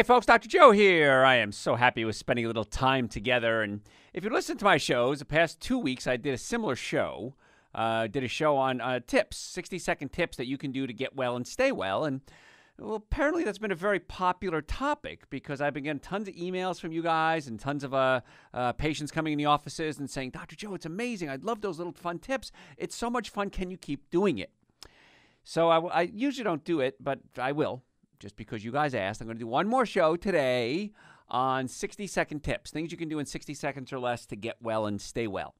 Hey folks, Dr. Joe here. I am so happy with spending a little time together. And if you listen to my shows, the past 2 weeks I did a similar show. Did a show on tips, 60-second tips that you can do to get well and stay well. And well, apparently that's been a very popular topic because I've been getting tons of emails from you guys and tons of patients coming in the offices and saying, Dr. Joe, it's amazing. I love those little fun tips. It's so much fun. Can you keep doing it? So I usually don't do it, but I will. Just because you guys asked, I'm going to do one more show today on 60-second tips, things you can do in 60 seconds or less to get well and stay well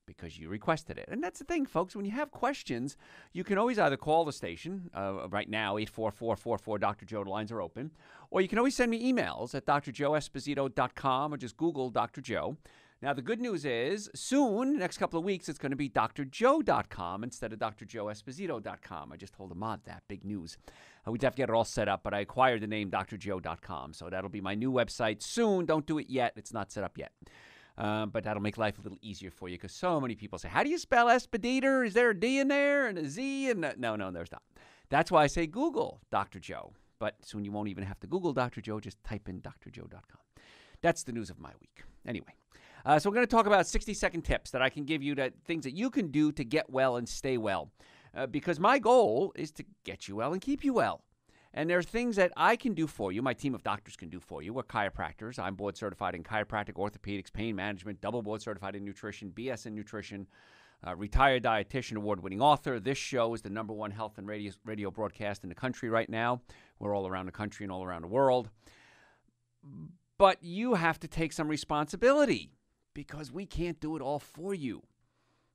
because you requested it. And that's the thing, folks. When you have questions, you can always either call the station right now, 844-44-Dr. Joe. The lines are open. Or you can always send me emails at drjoeesposito.com or just Google Dr. Joe. Now, the good news is soon, next couple of weeks, it's going to be drjoe.com instead of drjoeesposito.com. I told told Ahmad that. Big news. We'd have to get it all set up, but I acquired the name drjoe.com, so that'll be my new website soon. Don't do it yet. It's not set up yet. But that'll make life a little easier for you because so many people say, how do you spell Espediter? Is there a D in there and a Z? And no, there's not. That's why I say Google Dr. Joe. But soon you won't even have to Google Dr. Joe. Just type in drjoe.com. That's the news of my week. Anyway. So we're going to talk about 60-second tips that I can give you, things that you can do to get well and stay well. Because my goal is to get you well and keep you well. And there are things that I can do for you, my team of doctors can do for you. We're chiropractors. I'm board certified in chiropractic, orthopedics, pain management, double board certified in nutrition, BS in nutrition, retired dietitian, award-winning author. This show is the #1 health and radio broadcast in the country right now. We're all around the country and all around the world. But you have to take some responsibility, because we can't do it all for you.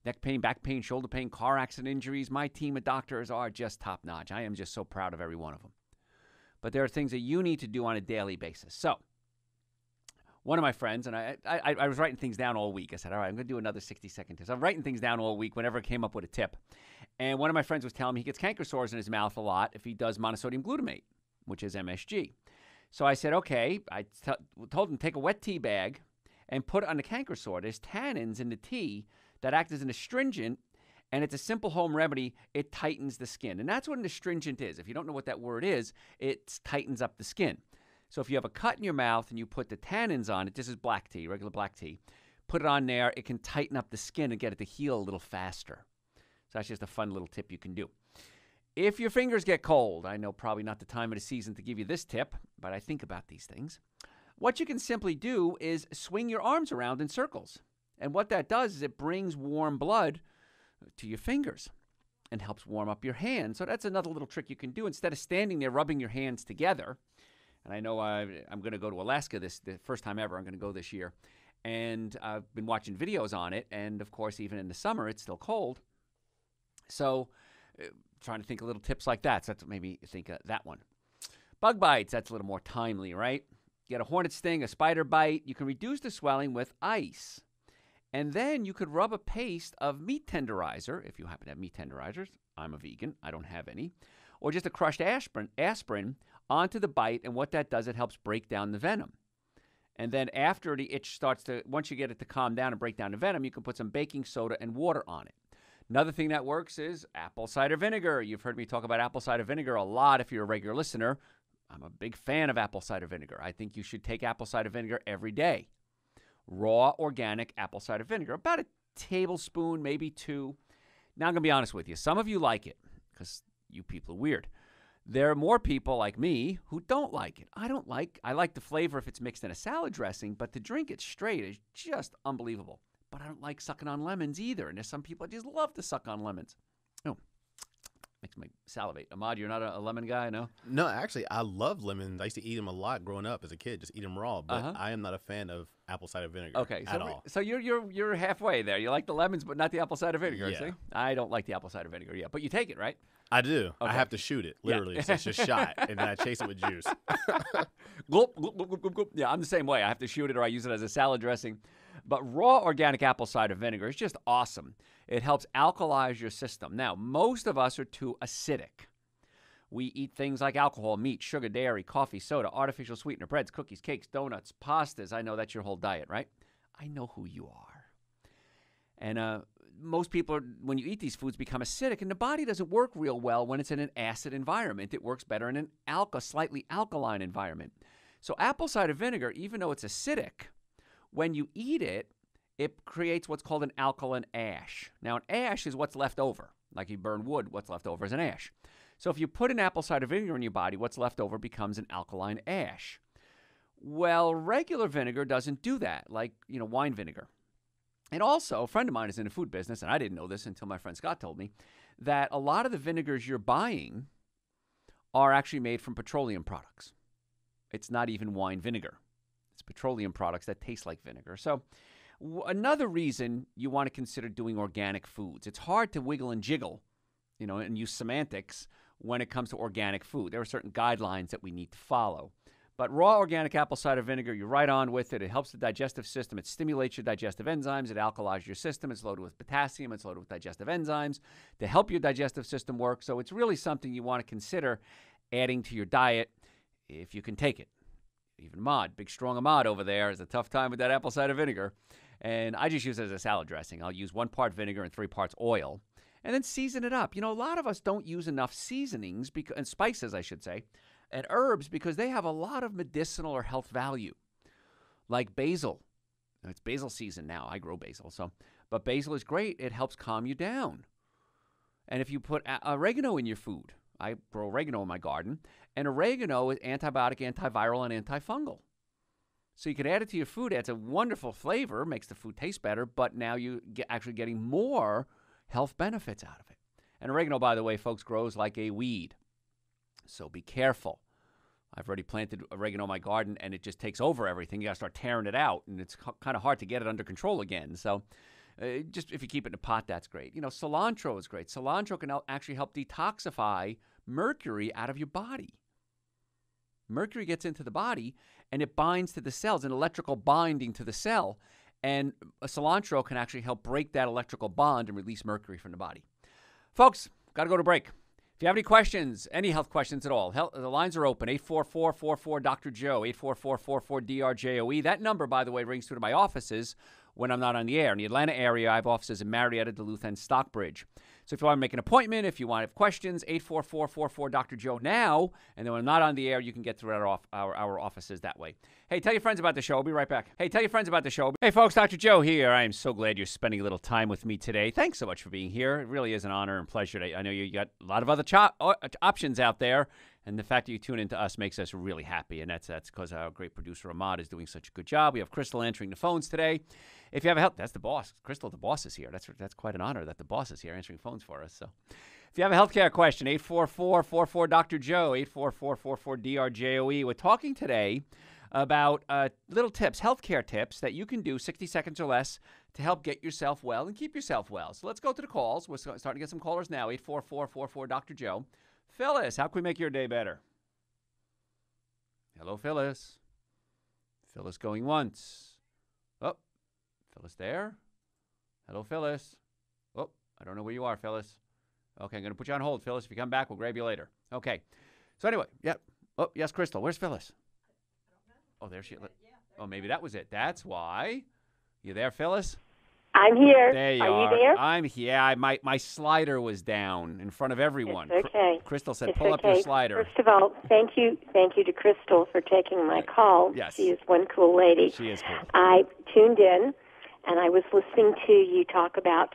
Neck pain, back pain, shoulder pain, car accident injuries. My team of doctors are just top-notch. I am just so proud of every one of them. But there are things that you need to do on a daily basis. So one of my friends, and I was writing things down all week. I said, all right, I'm going to do another 60-second tip. So I'm writing things down all week whenever I came up with a tip. And one of my friends was telling me he gets canker sores in his mouth a lot if he does monosodium glutamate, which is MSG. So I said, okay. I told him to take a wet tea bag and put it on the canker sore. There's tannins in the tea that act as an astringent, and it's a simple home remedy. It tightens the skin, and that's what an astringent is. If you don't know what that word is, it tightens up the skin. So if you have a cut in your mouth and you put the tannins on it, this is black tea, regular black tea, put it on there, it can tighten up the skin and get it to heal a little faster. So that's just a fun little tip you can do. If your fingers get cold, I know probably not the time of the season to give you this tip, but I think about these things. What you can simply do is swing your arms around in circles. And what that does is it brings warm blood to your fingers and helps warm up your hands. So that's another little trick you can do. Instead of standing there rubbing your hands together, and I know I'm going to go to Alaska the first time ever. I'm going to go this year. And I've been watching videos on it. And, of course, even in the summer, it's still cold. So trying to think of little tips like that. So that's what made me think of that one. Bug bites, that's a little more timely, right? Get a hornet sting, a spider bite. You can reduce the swelling with ice. And then you could rub a paste of meat tenderizer, if you happen to have meat tenderizers. I'm a vegan. I don't have any. Or just a crushed aspirin onto the bite. And what that does, it helps break down the venom. And then after the itch starts to, once you get it to calm down and break down the venom, you can put some baking soda and water on it. Another thing that works is apple cider vinegar. You've heard me talk about apple cider vinegar a lot if you're a regular listener. I'm a big fan of apple cider vinegar. I think you should take apple cider vinegar every day. Raw, organic apple cider vinegar. About a tablespoon, maybe 2. Now, I'm going to be honest with you. Some of you like it because you people are weird. There are more people like me who don't like it. I like the flavor if it's mixed in a salad dressing, but to drink it straight is just unbelievable. But I don't like sucking on lemons either. And there's some people that just love to suck on lemons. Oh. Makes me salivate. Ahmad, you're not a lemon guy, no? No, actually, I love lemons. I used to eat them a lot growing up as a kid, just eat them raw. But I am not a fan of apple cider vinegar at all. So you're halfway there. You like the lemons, but not the apple cider vinegar. Yeah. See? I don't like the apple cider vinegar yet, but you take it, right? I do. Okay. I have to shoot it, literally. Yeah. So it's just shot, and then I chase it with juice. Gulp, gulp, gulp, gulp, gulp. Yeah, I'm the same way. I have to shoot it or I use it as a salad dressing. But raw organic apple cider vinegar is just awesome. It helps alkalize your system. Now, most of us are too acidic. We eat things like alcohol, meat, sugar, dairy, coffee, soda, artificial sweetener, breads, cookies, cakes, donuts, pastas. I know that's your whole diet, right? I know who you are. And most people, when you eat these foods, become acidic, and the body doesn't work real well when it's in an acid environment. It works better in an slightly alkaline environment. So apple cider vinegar, even though it's acidic, when you eat it, it creates what's called an alkaline ash. Now, an ash is what's left over. Like you burn wood, what's left over is an ash. So if you put an apple cider vinegar in your body, what's left over becomes an alkaline ash. Well, regular vinegar doesn't do that, like, wine vinegar. And also, a friend of mine is in the food business, and I didn't know this until my friend Scott told me, that a lot of the vinegars you're buying are actually made from petroleum products. It's not even wine vinegar. It's petroleum products that taste like vinegar. So another reason you want to consider doing organic foods. It's hard to wiggle and jiggle, and use semantics when it comes to organic food. There are certain guidelines that we need to follow. But raw organic apple cider vinegar, you're right on with it. It helps the digestive system. It stimulates your digestive enzymes. It alkalizes your system. It's loaded with potassium. It's loaded with digestive enzymes to help your digestive system work. So it's really something you want to consider adding to your diet if you can take it. Even Ahmad, big strong Ahmad over there, has a tough time with that apple cider vinegar. And I just use it as a salad dressing. I'll use 1 part vinegar and 3 parts oil, and then season it up. A lot of us don't use enough seasonings and spices, I should say, and herbs because they have a lot of medicinal or health value, like basil. It's basil season now. I grow basil, but basil is great. It helps calm you down. And if you put oregano in your food, I grow oregano in my garden, and oregano is antibiotic, antiviral, and antifungal. So you can add it to your food. It adds a wonderful flavor, makes the food taste better, but now you actually getting more health benefits out of it. And oregano, by the way, folks, grows like a weed. So be careful. I've already planted oregano in my garden, and it just takes over everything. You got to start tearing it out, and it's kind of hard to get it under control again. So just if you keep it in a pot, that's great. Cilantro is great. Cilantro can actually help detoxify mercury out of your body. Mercury gets into the body, and it binds to the cells, an electrical binding to the cell. And a cilantro can actually help break that electrical bond and release mercury from the body. Folks, got to go to break. If you have any questions, any health questions at all, the lines are open, 844-44-Dr. Joe, 844-44-DRJOE. That number, by the way, rings through to my offices when I'm not on the air. In the Atlanta area, I have offices in Marietta, Duluth, and Stockbridge. So if you want to make an appointment, if you want to have questions, 844-44-Dr. Joe now. And then when I'm not on the air, you can get through our offices that way. Hey, tell your friends about the show. I'll be right back. Hey, folks, Dr. Joe here. I am so glad you're spending a little time with me today. Thanks so much for being here. It really is an honor and pleasure. I know you got a lot of other options out there. And the fact that you tune into us makes us really happy. And that's because our great producer, Ahmad, is doing such a good job. We have Crystal answering the phones today. If you have help, that's the boss. Crystal, the boss, is here. That's quite an honor that the boss is here answering phones for us. So if you have a healthcare question, 844-44-Dr. Joe, 844-44-DRJOE. We're talking today about little tips, healthcare tips that you can do 60 seconds or less to help get yourself well and keep yourself well. So let's go to the calls. We're starting to get some callers now, 844-44-Dr. Joe. Phyllis, how can we make your day better? Hello, Phyllis. Phyllis going once. Oh, Phyllis there. Hello, Phyllis. Oh, I don't know where you are, Phyllis. Okay, I'm going to put you on hold, Phyllis. If you come back, we'll grab you later. Okay. So anyway, yeah. Oh, yes, Crystal. Where's Phyllis? Oh, there she is. Oh, maybe that was it. That's why. You there, Phyllis? I'm here. There you are. are. You there? I'm here. My slider was down in front of everyone. It's okay. Crystal said, it's pull okay. up your slider. First of all, thank you to Crystal for taking my call. Yes. She is one cool lady. She is cool. I tuned in, and I was listening to you talk about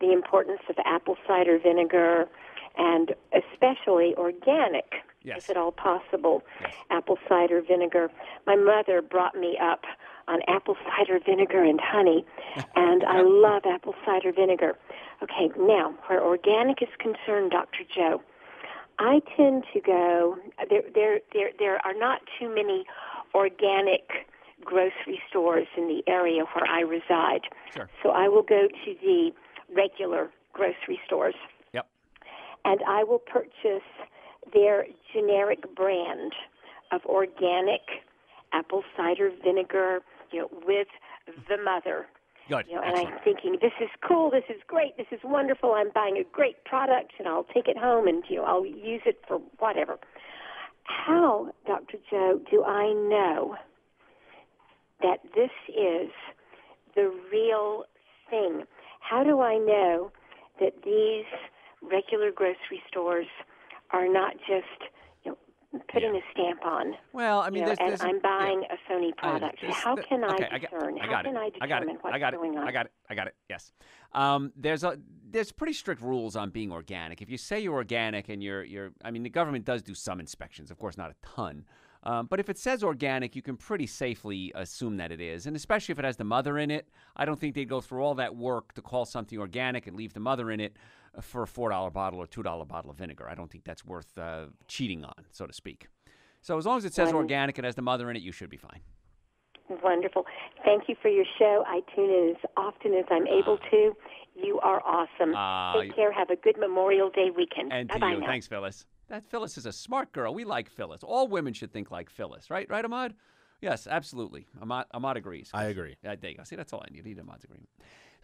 the importance of apple cider vinegar, and especially organic, Yes. if at all possible, Yes. apple cider vinegar. My mother brought me up on apple cider vinegar and honey, and I love apple cider vinegar. Okay, now, where organic is concerned, Dr. Joe, I tend to go, there are not too many organic grocery stores in the area where I reside. Sure. So I will go to the regular grocery stores. Yep. And I will purchase their generic brand of organic apple cider vinegar, with the mother. Good. And Excellent. I'm thinking, this is cool, this is great, this is wonderful, I'm buying a great product, and I'll take it home, and, I'll use it for whatever. How, Dr. Joe, do I know that this is the real thing? How do I know that these regular grocery stores are not just, putting a stamp on. Well, I mean, and I'm buying a Sony product. How can I discern? How can I determine what's going on? I got it. Yes. There's pretty strict rules on being organic. If you say you're organic and I mean, the government does do some inspections, of course, not a ton. But if it says organic, you can pretty safely assume that it is. And especially if it has the mother in it, I don't think they'd go through all that work to call something organic and leave the mother in it for a $4 bottle or $2 bottle of vinegar. I don't think that's worth cheating on, so to speak. So as long as it says organic and has the mother in it, you should be fine. Wonderful. Thank you for your show. I tune in as often as I'm able to. You are awesome. Take care. Have a good Memorial Day weekend. And to you. Now. Thanks, Phyllis. Phyllis is a smart girl. We like Phyllis. All women should think like Phyllis, right? Right, Ahmad? Yes, absolutely. Ahmad agrees. I agree. There you go. See, that's all I need Ahmad's agreement.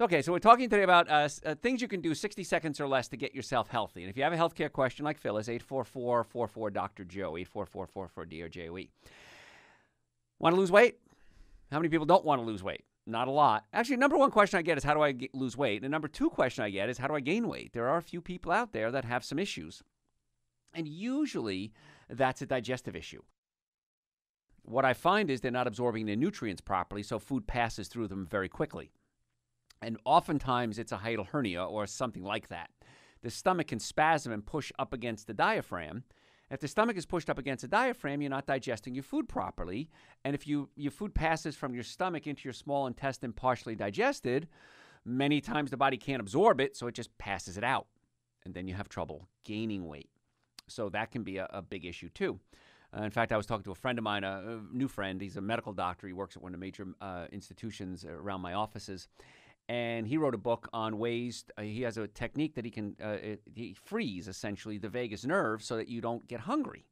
Okay, so we're talking today about things you can do 60 seconds or less to get yourself healthy. And if you have a healthcare question like Phyllis, 844-44-Dr. Joe, 844-44-DRJOE. Want to lose weight? How many people don't want to lose weight? Not a lot. Actually, number one question I get is how do I lose weight? And number two question I get is how do I gain weight? There are a few people out there that have some issues. And usually that's a digestive issue. What I find is they're not absorbing their nutrients properly, so food passes through them very quickly. And oftentimes it's a hiatal hernia or something like that. The stomach can spasm and push up against the diaphragm. If the stomach is pushed up against the diaphragm, you're not digesting your food properly. And if your food passes from your stomach into your small intestine partially digested, many times the body can't absorb it, so it just passes it out. And then you have trouble gaining weight. So that can be a big issue too. In fact, I was talking to a friend of mine, a new friend. He's a medical doctor. He works at one of the major institutions around my offices. And he wrote a book on ways, he has a technique that he frees, essentially, the vagus nerve so that you don't get hungry.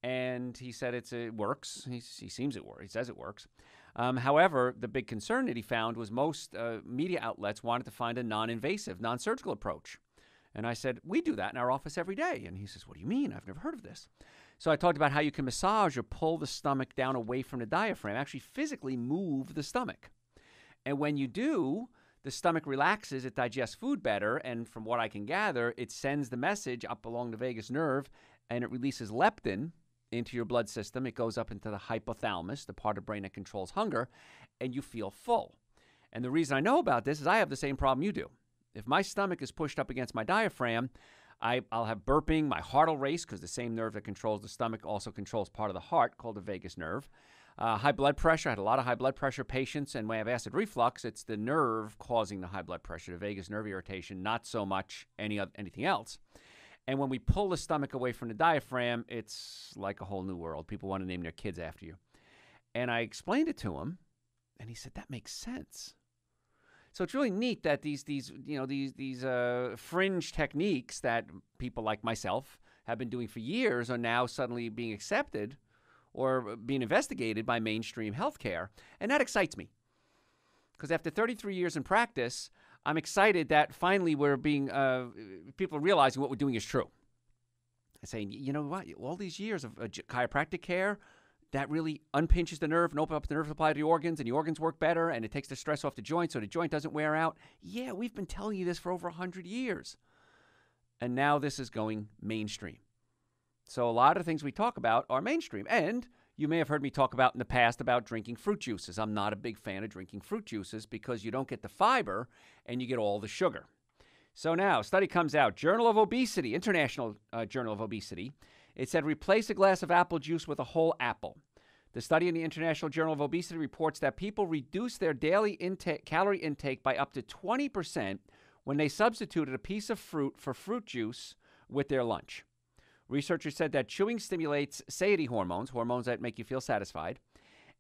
And he said it works. He says it works. However, the big concern that he found was most media outlets wanted to find a non-invasive, non-surgical approach. And I said, we do that in our office every day. And he says, what do you mean? I've never heard of this. So I talked about how you can massage or pull the stomach down away from the diaphragm, actually physically move the stomach. And when you do, the stomach relaxes, it digests food better, and from what I can gather, it sends the message up along the vagus nerve, and it releases leptin into your blood system. It goes up into the hypothalamus, the part of the brain that controls hunger, and you feel full. And the reason I know about this is I have the same problem you do. If my stomach is pushed up against my diaphragm, I'll have burping, my heart will race because the same nerve that controls the stomach also controls part of the heart called the vagus nerve. High blood pressure. I had a lot of high blood pressure patients, and when I have acid reflux, it's the nerve causing the high blood pressure, the vagus nerve irritation, not so much anything else. And when we pull the stomach away from the diaphragm, it's like a whole new world. People want to name their kids after you. And I explained it to him, and he said, that makes sense. So it's really neat that these fringe techniques that people like myself have been doing for years are now suddenly being accepted or being investigated by mainstream healthcare. And that excites me. Because after 33 years in practice, I'm excited that finally we're people are realizing what we're doing is true. Saying, you know what, all these years of chiropractic care, that really unpinches the nerve and opens up the nerve supply to the organs, and the organs work better, and it takes the stress off the joint so the joint doesn't wear out. Yeah, we've been telling you this for over 100 years. And now this is going mainstream. So a lot of the things we talk about are mainstream. And you may have heard me talk about in the past about drinking fruit juices. I'm not a big fan of drinking fruit juices because you don't get the fiber and you get all the sugar. So now, a study comes out, Journal of Obesity, International Journal of Obesity. It said replace a glass of apple juice with a whole apple. The study in the International Journal of Obesity reports that people reduce their daily calorie intake by up to 20% when they substituted a piece of fruit for fruit juice with their lunch. Researchers said that chewing stimulates satiety hormones that make you feel satisfied,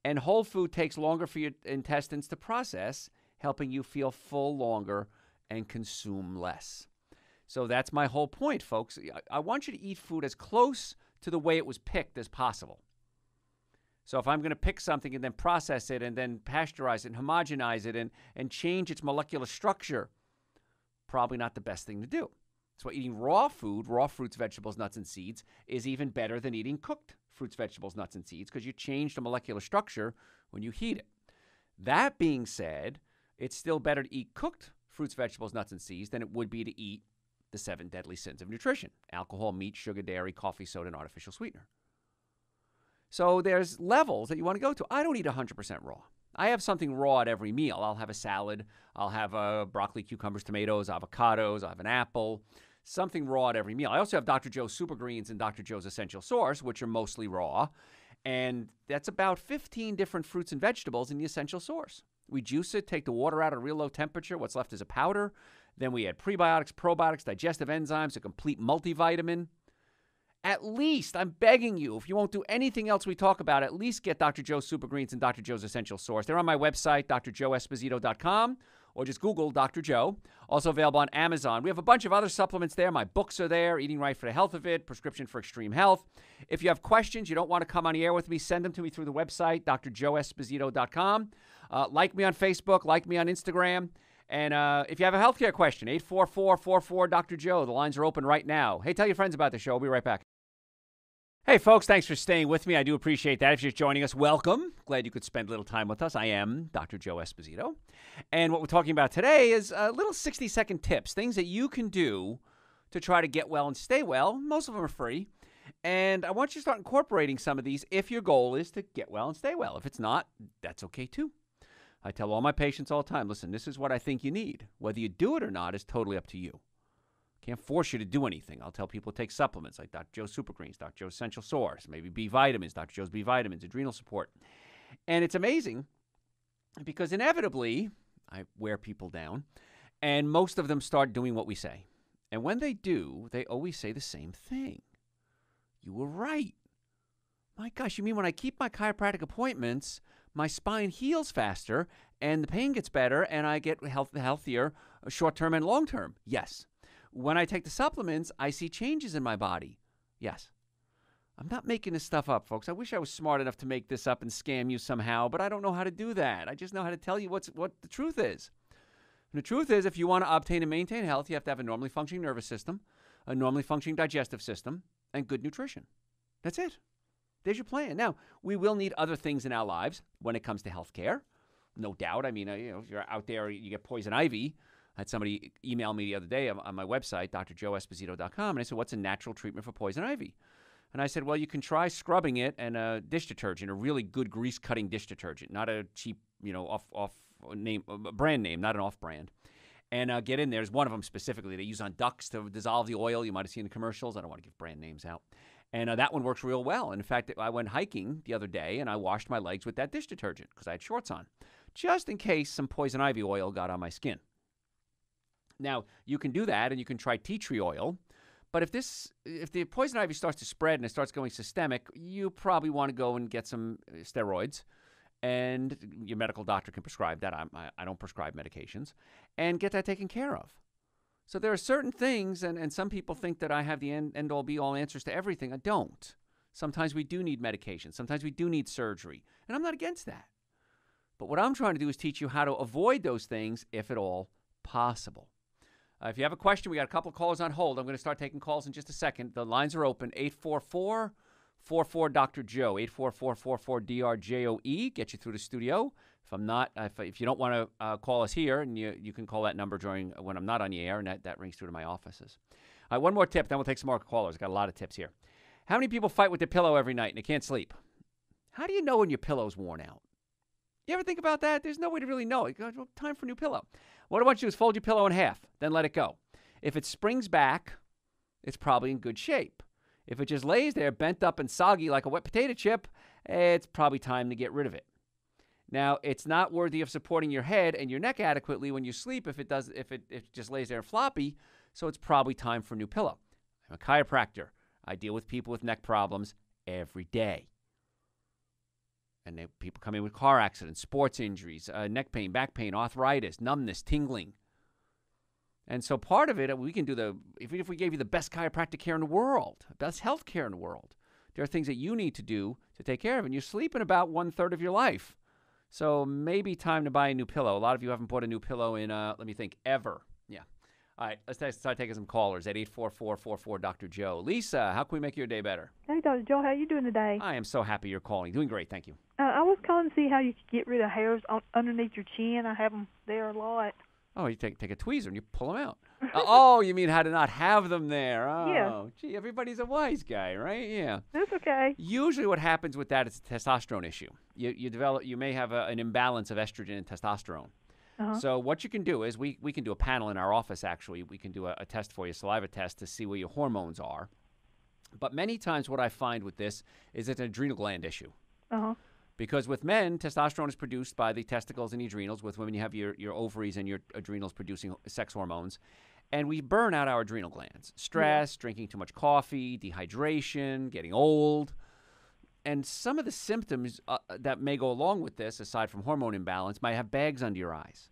and whole food takes longer for your intestines to process, helping you feel full longer and consume less. So that's my whole point, folks. I want you to eat food as close to the way it was picked as possible. So if I'm going to pick something and then process it and then pasteurize it and homogenize it and change its molecular structure, probably not the best thing to do. So eating raw food, raw fruits, vegetables, nuts, and seeds, is even better than eating cooked fruits, vegetables, nuts, and seeds because you change the molecular structure when you heat it. That being said, it's still better to eat cooked fruits, vegetables, nuts, and seeds than it would be to eat the 7 deadly sins of nutrition: alcohol, meat, sugar, dairy, coffee, soda, and artificial sweetener. So there's levels that you want to go to. I don't eat 100% raw. I have something raw at every meal. I'll have a salad. I'll have broccoli, cucumbers, tomatoes, avocados. I'll have an apple. Something raw at every meal. I also have Dr. Joe's Super Greens and Dr. Joe's Essential Source, which are mostly raw. And that's about 15 different fruits and vegetables in the Essential Source. We juice it, take the water out at a real low temperature. What's left is a powder. Then we add prebiotics, probiotics, digestive enzymes, a complete multivitamin. At least, I'm begging you, if you won't do anything else we talk about, at least get Dr. Joe's Super Greens and Dr. Joe's Essential Source. They're on my website, drjoeesposito.com, or just Google Dr. Joe. Also available on Amazon. We have a bunch of other supplements there. My books are there, Eating Right for the Health of It, Prescription for Extreme Health. If you have questions, you don't want to come on the air with me, send them to me through the website, drjoeesposito.com. Like me on Facebook, like me on Instagram. And if you have a healthcare question, 844-44-DR-JOE. The lines are open right now. Hey, tell your friends about the show. We'll be right back. Hey, folks, thanks for staying with me. I do appreciate that. If you're just joining us, welcome. Glad you could spend a little time with us. I am Dr. Joe Esposito. And what we're talking about today is little 60-second tips, things that you can do to try to get well and stay well. Most of them are free. And I want you to start incorporating some of these if your goal is to get well and stay well. If it's not, that's okay too. I tell all my patients all the time, listen, this is what I think you need. Whether you do it or not is totally up to you. Can't force you to do anything. I'll tell people to take supplements like Dr. Joe's Super Greens, Dr. Joe's Essential Source, maybe B vitamins, Dr. Joe's B vitamins, adrenal support. And it's amazing because inevitably I wear people down and most of them start doing what we say. And when they do, they always say the same thing. You were right. My gosh, you mean when I keep my chiropractic appointments, my spine heals faster and the pain gets better and I get healthier short-term and long-term? Yes. When I take the supplements, I see changes in my body. Yes. I'm not making this stuff up, folks. I wish I was smart enough to make this up and scam you somehow, but I don't know how to do that. I just know how to tell you what the truth is. And the truth is, if you want to obtain and maintain health, you have to have a normally functioning nervous system, a normally functioning digestive system, and good nutrition. That's it. There's your plan. Now, we will need other things in our lives when it comes to health care. No doubt. I mean, if you're out there, you get poison ivy. I had somebody email me the other day on my website, drjoeesposito.com, and I said, what's a natural treatment for poison ivy? And I said, well, you can try scrubbing it in a dish detergent, a really good grease-cutting dish detergent, not a cheap, off name, brand name, not an off-brand. And get in there. There's one of them specifically they use on ducks to dissolve the oil. You might have seen the commercials. I don't want to give brand names out. And that one works real well. In fact, I went hiking the other day, and I washed my legs with that dish detergent because I had shorts on, just in case some poison ivy oil got on my skin. Now, you can do that, and you can try tea tree oil. But if the poison ivy starts to spread and it starts going systemic, you probably want to go and get some steroids. And your medical doctor can prescribe that. I don't prescribe medications. And get that taken care of. So there are certain things, and some people think that I have the end-all, be-all answers to everything. I don't. Sometimes we do need medication. Sometimes we do need surgery. And I'm not against that. But what I'm trying to do is teach you how to avoid those things, if at all possible. If you have a question, we got a couple of callers on hold. I'm going to start taking calls in just a second. The lines are open. 844-44-DR-JOE. 844-44-DR-JOE. Get you through the studio. If you don't want to call us here, and you can call that number when I'm not on the air, and that rings through to my offices. All right, one more tip, then we'll take some more callers. Got a lot of tips here. How many people fight with their pillow every night and they can't sleep? How do you know when your pillow's worn out? You ever think about that? There's no way to really know. Well, time for a new pillow. What I want you to do is fold your pillow in half, then let it go. If it springs back, it's probably in good shape. If it just lays there bent up and soggy like a wet potato chip, it's probably time to get rid of it. Now, it's not worthy of supporting your head and your neck adequately when you sleep if it just lays there floppy, so it's probably time for a new pillow. I'm a chiropractor. I deal with people with neck problems every day. And people come in with car accidents, sports injuries, neck pain, back pain, arthritis, numbness, tingling. And so part of it, we can do even if we gave you the best chiropractic care in the world, best health care in the world, there are things that you need to do to take care of it. And you're sleeping about 1/3 of your life. So maybe time to buy a new pillow. A lot of you haven't bought a new pillow in, ever. Yeah. All right, let's start taking some callers at 844-44-DR-JOE. Lisa, how can we make your day better? Hey, Dr. Joe, how you doing today? I am so happy you're calling. Doing great, thank you. I was calling to see how you could get rid of hairs underneath your chin. I have them there a lot. Oh, you take a tweezer and you pull them out. Oh, you mean how to not have them there? Oh, Yeah. Gee, everybody's a wise guy, right? Yeah. That's okay. Usually, what happens with that is a testosterone issue. You may have an imbalance of estrogen and testosterone. So what you can do is we can do a panel in our office. Actually, we can do a test for you, a saliva test, to see where your hormones are. But many times, what I find with this is it's an adrenal gland issue. Because with men, testosterone is produced by the testicles and the adrenals. With women, you have your ovaries and your adrenals producing sex hormones. And we burn out our adrenal glands. Stress, drinking too much coffee, dehydration, getting old. And some of the symptoms that may go along with this, aside from hormone imbalance, might have bags under your eyes.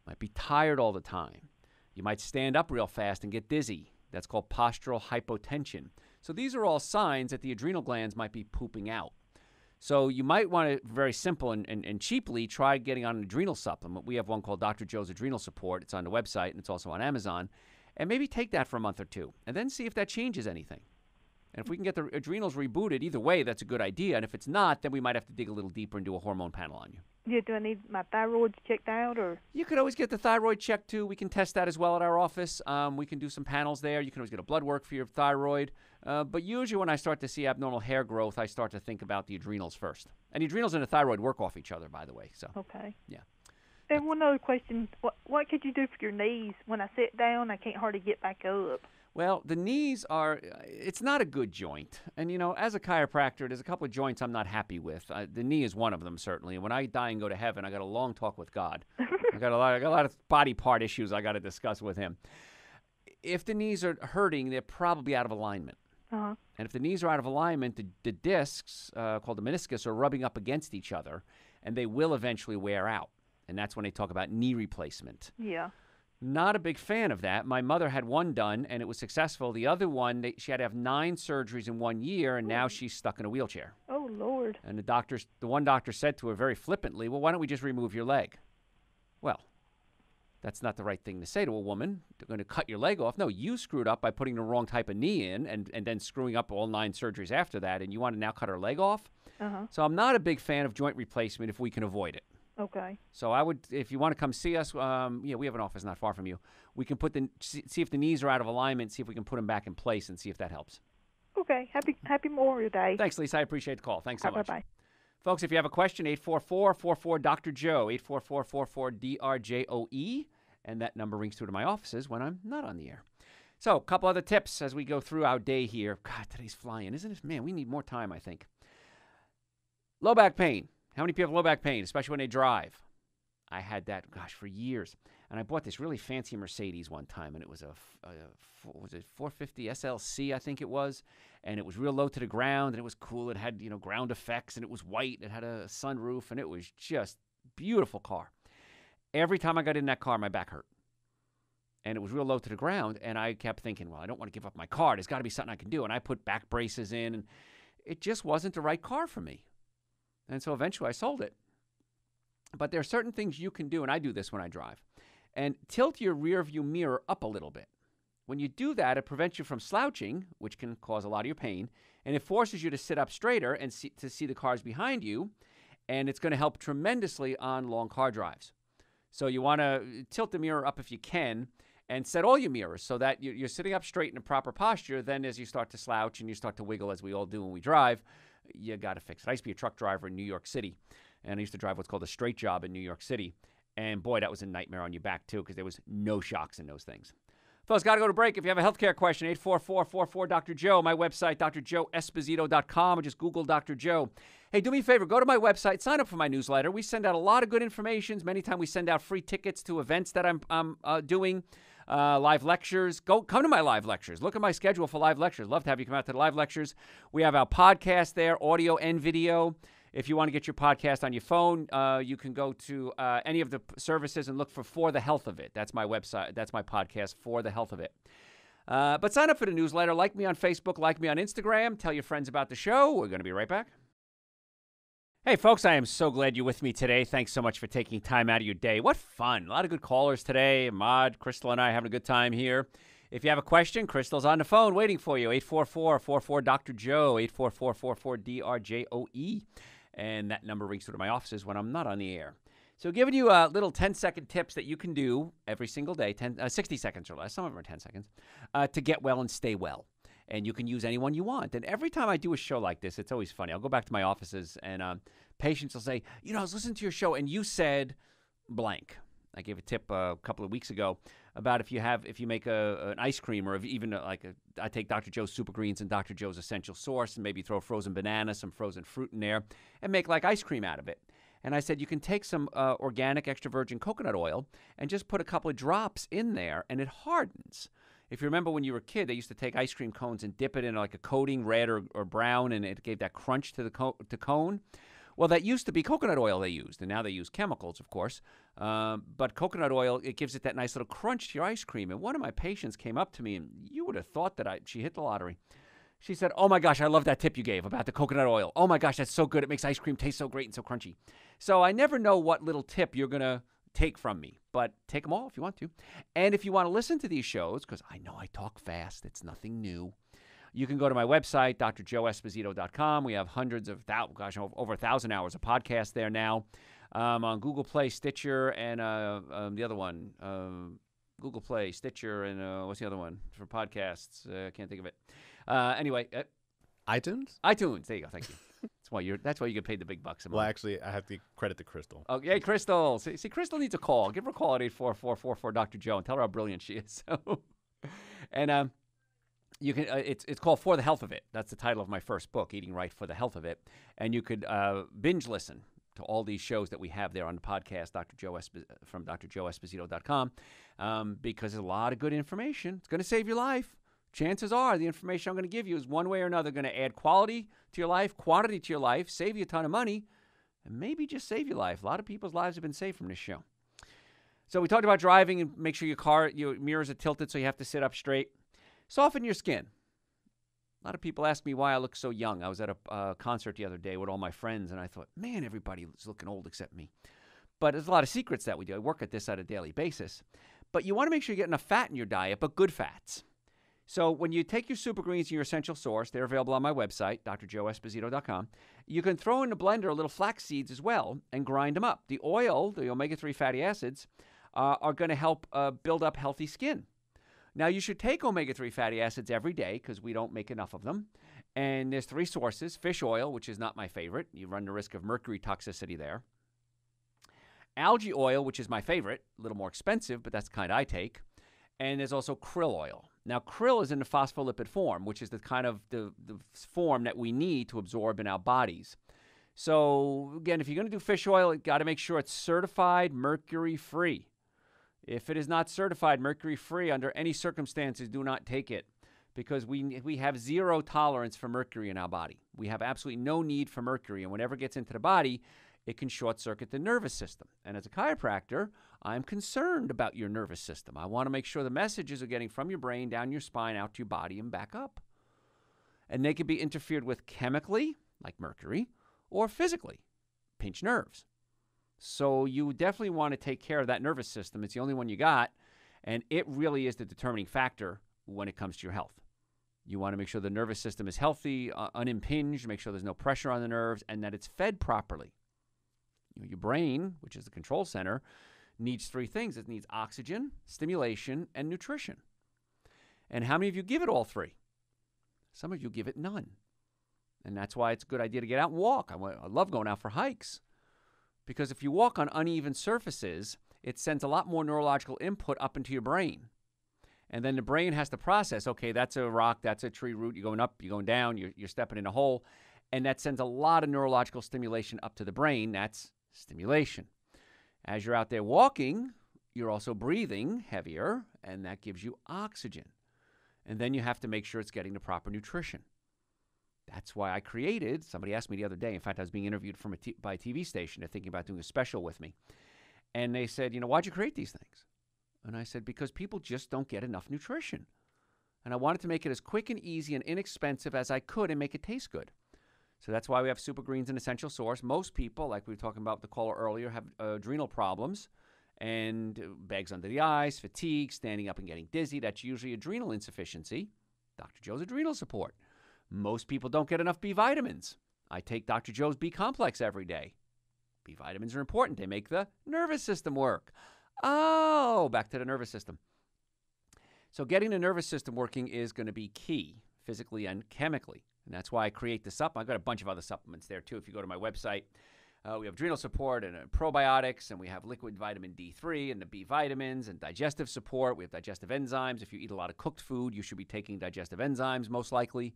Might be tired all the time. You might stand up real fast and get dizzy. That's called postural hypotension. So these are all signs that the adrenal glands might be pooping out. So you might want to, very simple and cheaply, try getting on an adrenal supplement. We have one called Dr. Joe's Adrenal Support. It's on the website, and it's also on Amazon. And maybe take that for a month or two, and then see if that changes anything. And if we can get the adrenals rebooted, either way, that's a good idea. And if it's not, then we might have to dig a little deeper and do a hormone panel on you. Yeah, do I need my thyroid checked out, or? You could always get the thyroid checked, too. We can test that as well at our office. We can do some panels there. You can always get a blood work for your thyroid. But usually when I start to see abnormal hair growth, I start to think about the adrenals first. And the adrenals and the thyroid work off each other, by the way. So Okay. Yeah. And one other question. What could you do for your knees? When I sit down, I can't hardly get back up. Well, the knees it's not a good joint. And, as a chiropractor, there's a couple of joints I'm not happy with. The knee is one of them, certainly. And when I die and go to heaven, I got a long talk with God. I got a lot of body part issues I got to discuss with him. If the knees are hurting, they're probably out of alignment. And if the knees are out of alignment, the discs, called the meniscus, are rubbing up against each other, and they will eventually wear out. And that's when they talk about knee replacement. Yeah. Not a big fan of that. My mother had one done, and it was successful. The other one, she had to have 9 surgeries in 1 year, and now she's stuck in a wheelchair. Oh, Lord. And the one doctor said to her very flippantly, well, why don't we just remove your leg? Well, that's not the right thing to say to a woman. They're going to cut your leg off. No, you screwed up by putting the wrong type of knee in and then screwing up all 9 surgeries after that, and you want to now cut her leg off? So I'm not a big fan of joint replacement if we can avoid it. Okay. So I would, if you want to come see us, we have an office not far from you. We can see if the knees are out of alignment, see if we can put them back in place, and see if that helps. Okay. Happy Memorial Day. Thanks, Lisa. I appreciate the call. Thanks so much. Bye-bye. Folks, if you have a question, 844-44-Dr. Joe, 844-44-DRJOE, and that number rings through to my offices when I'm not on the air. So a couple other tips as we go through our day here. God, today's flying, isn't it? Man, we need more time, I think. Low back pain. How many people have low back pain, especially when they drive? I had that, for years. And I bought this really fancy Mercedes one time, and it was a 450 SLC, I think it was. And it was real low to the ground, and it was cool. It had, ground effects, and it was white. It had a sunroof, and it was just beautiful car. Every time I got in that car, my back hurt. And it was real low to the ground, and I kept thinking, well, I don't want to give up my car. There's got to be something I can do. And I put back braces in, and it just wasn't the right car for me. And so eventually I sold it. But there are certain things you can do, and I do this when I drive, and tilt your rear view mirror up a little bit. When you do that, it prevents you from slouching, which can cause a lot of your pain, and it forces you to sit up straighter and to see the cars behind you, and it's going to help tremendously on long car drives. So you want to tilt the mirror up if you can, and set all your mirrors so that you're sitting up straight in a proper posture. Then as you start to slouch and you start to wiggle, as we all do when we drive, you got to fix it. I used to be a truck driver in New York City, and I used to drive what's called a straight job in New York City. And boy, that was a nightmare on your back, too, because there was no shocks in those things. Folks, got to go to break. If you have a healthcare question, 844-44-Dr. Joe. My website, drjoeesposito.com, or just Google Dr. Joe. Hey, do me a favor. Go to my website. Sign up for my newsletter. We send out a lot of good information. Many times we send out free tickets to events that I'm doing. Live lectures. Come to my live lectures. Look at my schedule for live lectures. Love to have you come out to the live lectures. We have our podcast there, audio and video. If you want to get your podcast on your phone, you can go to any of the services and look for the Health of It. That's my website. That's my podcast, For the Health of It. But sign up for the newsletter. Like me on Facebook. Like me on Instagram. Tell your friends about the show. We're going to be right back. Hey, folks, I am so glad you're with me today. Thanks so much for taking time out of your day. What fun. A lot of good callers today. Ahmad, Crystal, and I having a good time here. If you have a question, Crystal's on the phone waiting for you. 844-44-Dr. Joe, 844-44-DRJOE. And that number rings through to my offices when I'm not on the air. So giving you little 10-second tips that you can do every single day, 60 seconds or less, some of them are 10 seconds, to get well and stay well. And you can use any one you want. And every time I do a show like this, it's always funny. I'll go back to my offices, and patients will say, I was listening to your show, and you said blank. I gave a tip a couple of weeks ago about if you make an ice cream, or if even I take Dr. Joe's Super Greens and Dr. Joe's Essential Source, and maybe throw frozen banana, some frozen fruit in there, and make like ice cream out of it. And I said you can take some organic extra virgin coconut oil and just put a couple of drops in there, and it hardens. If you remember when you were a kid, they used to take ice cream cones and dip it in like a coating, red or brown, and it gave that crunch to the cone. Well, that used to be coconut oil they used, and now they use chemicals, of course. But coconut oil, it gives it that nice little crunch to your ice cream. And one of my patients came up to me, and you would have thought that she hit the lottery. She said, "Oh, my gosh, I love that tip you gave about the coconut oil. Oh, my gosh, that's so good. It makes ice cream taste so great and so crunchy." So I never know what little tip you're going to take from me, but take them all if you want to. And if you want to listen to these shows, because I know I talk fast, it's nothing new, you can go to my website, drjoeesposito.com. We have hundreds of, over 1,000 hours of podcasts there now. On Google Play, Stitcher, and the other one, Google Play, Stitcher, and what's the other one for podcasts? I can't think of it. Anyway, iTunes. There you go. Thank you. That's why you get paid the big bucks a month. Well, actually, I have to credit to Crystal. Oh, yeah, Crystal. See, Crystal needs a call. Give her a call at 844-44 Dr. Joe and tell her how brilliant she is. And you can. It's called For the Health of It. That's the title of my first book, Eating Right for the Health of It. And you could binge listen to all these shows that we have there on the podcast, from drjoeesposito.com, because there's a lot of good information. It's going to save your life. Chances are the information I'm going to give you is one way or another going to add quality to your life, quantity to your life, save you a ton of money, and maybe just save your life. A lot of people's lives have been saved from this show. So we talked about driving and make sure your mirrors are tilted so you have to sit up straight. Soften your skin. A lot of people ask me why I look so young. I was at a concert the other day with all my friends, and I thought, man, everybody's looking old except me. But there's a lot of secrets that we do. I work at this on a daily basis. But you want to make sure you get enough fat in your diet, but good fats. So when you take your Super Greens and your Essential Source, they're available on my website, drjoeesposito.com. You can throw in the blender a little flax seeds as well and grind them up. The oil, the omega-3 fatty acids, are going to help build up healthy skin. Now, you should take omega-3 fatty acids every day because we don't make enough of them. And there's 3 sources. Fish oil, which is not my favorite. You run the risk of mercury toxicity there. Algae oil, which is my favorite, a little more expensive, but that's the kind I take. And there's also krill oil. Now, krill is in the phospholipid form, which is the kind of the form that we need to absorb in our bodies. So, again, if you're going to do fish oil, you've got to make sure it's certified mercury-free. If it is not certified mercury-free, under any circumstances, do not take it because we have zero tolerance for mercury in our body. We have absolutely no need for mercury, and whenever it gets into the body, it can short-circuit the nervous system. And as a chiropractor, I'm concerned about your nervous system. I want to make sure the messages are getting from your brain down your spine, out to your body, and back up. And they can be interfered with chemically, like mercury, or physically, pinch nerves. So you definitely want to take care of that nervous system. It's the only one you got, and it really is the determining factor when it comes to your health. You want to make sure the nervous system is healthy, unimpinged, make sure there's no pressure on the nerves, and that it's fed properly. Your brain, which is the control center, needs 3 things. It needs oxygen, stimulation, and nutrition. And how many of you give it all 3? Some of you give it none. And that's why it's a good idea to get out and walk. I love going out for hikes. Because if you walk on uneven surfaces, it sends a lot more neurological input up into your brain. And then the brain has to process, okay, that's a rock, that's a tree root, you're going up, you're going down, you're stepping in a hole. And that sends a lot of neurological stimulation up to the brain. That's stimulation. As you're out there walking, you're also breathing heavier, and that gives you oxygen. And then you have to make sure it's getting the proper nutrition. That's why I created, somebody asked me the other day, in fact, I was being interviewed by a TV station. They're thinking about doing a special with me. And they said, why'd you create these things? And I said, because people just don't get enough nutrition. And I wanted to make it as quick and easy and inexpensive as I could and make it taste good. So that's why we have Super Greens and Essential Source. Most people, like we were talking about with the caller earlier, have adrenal problems and bags under the eyes, fatigue, standing up and getting dizzy. That's usually adrenal insufficiency. Dr. Joe's Adrenal Support. Most people don't get enough B vitamins. I take Dr. Joe's B complex every day. B vitamins are important. They make the nervous system work. Oh, back to the nervous system. So getting the nervous system working is going to be key, physically and chemically. And that's why I create the supplement. I've got a bunch of other supplements there, too. If you go to my website, we have adrenal support and probiotics, and we have liquid vitamin D3 and the B vitamins and digestive support. We have digestive enzymes. If you eat a lot of cooked food, you should be taking digestive enzymes, most likely.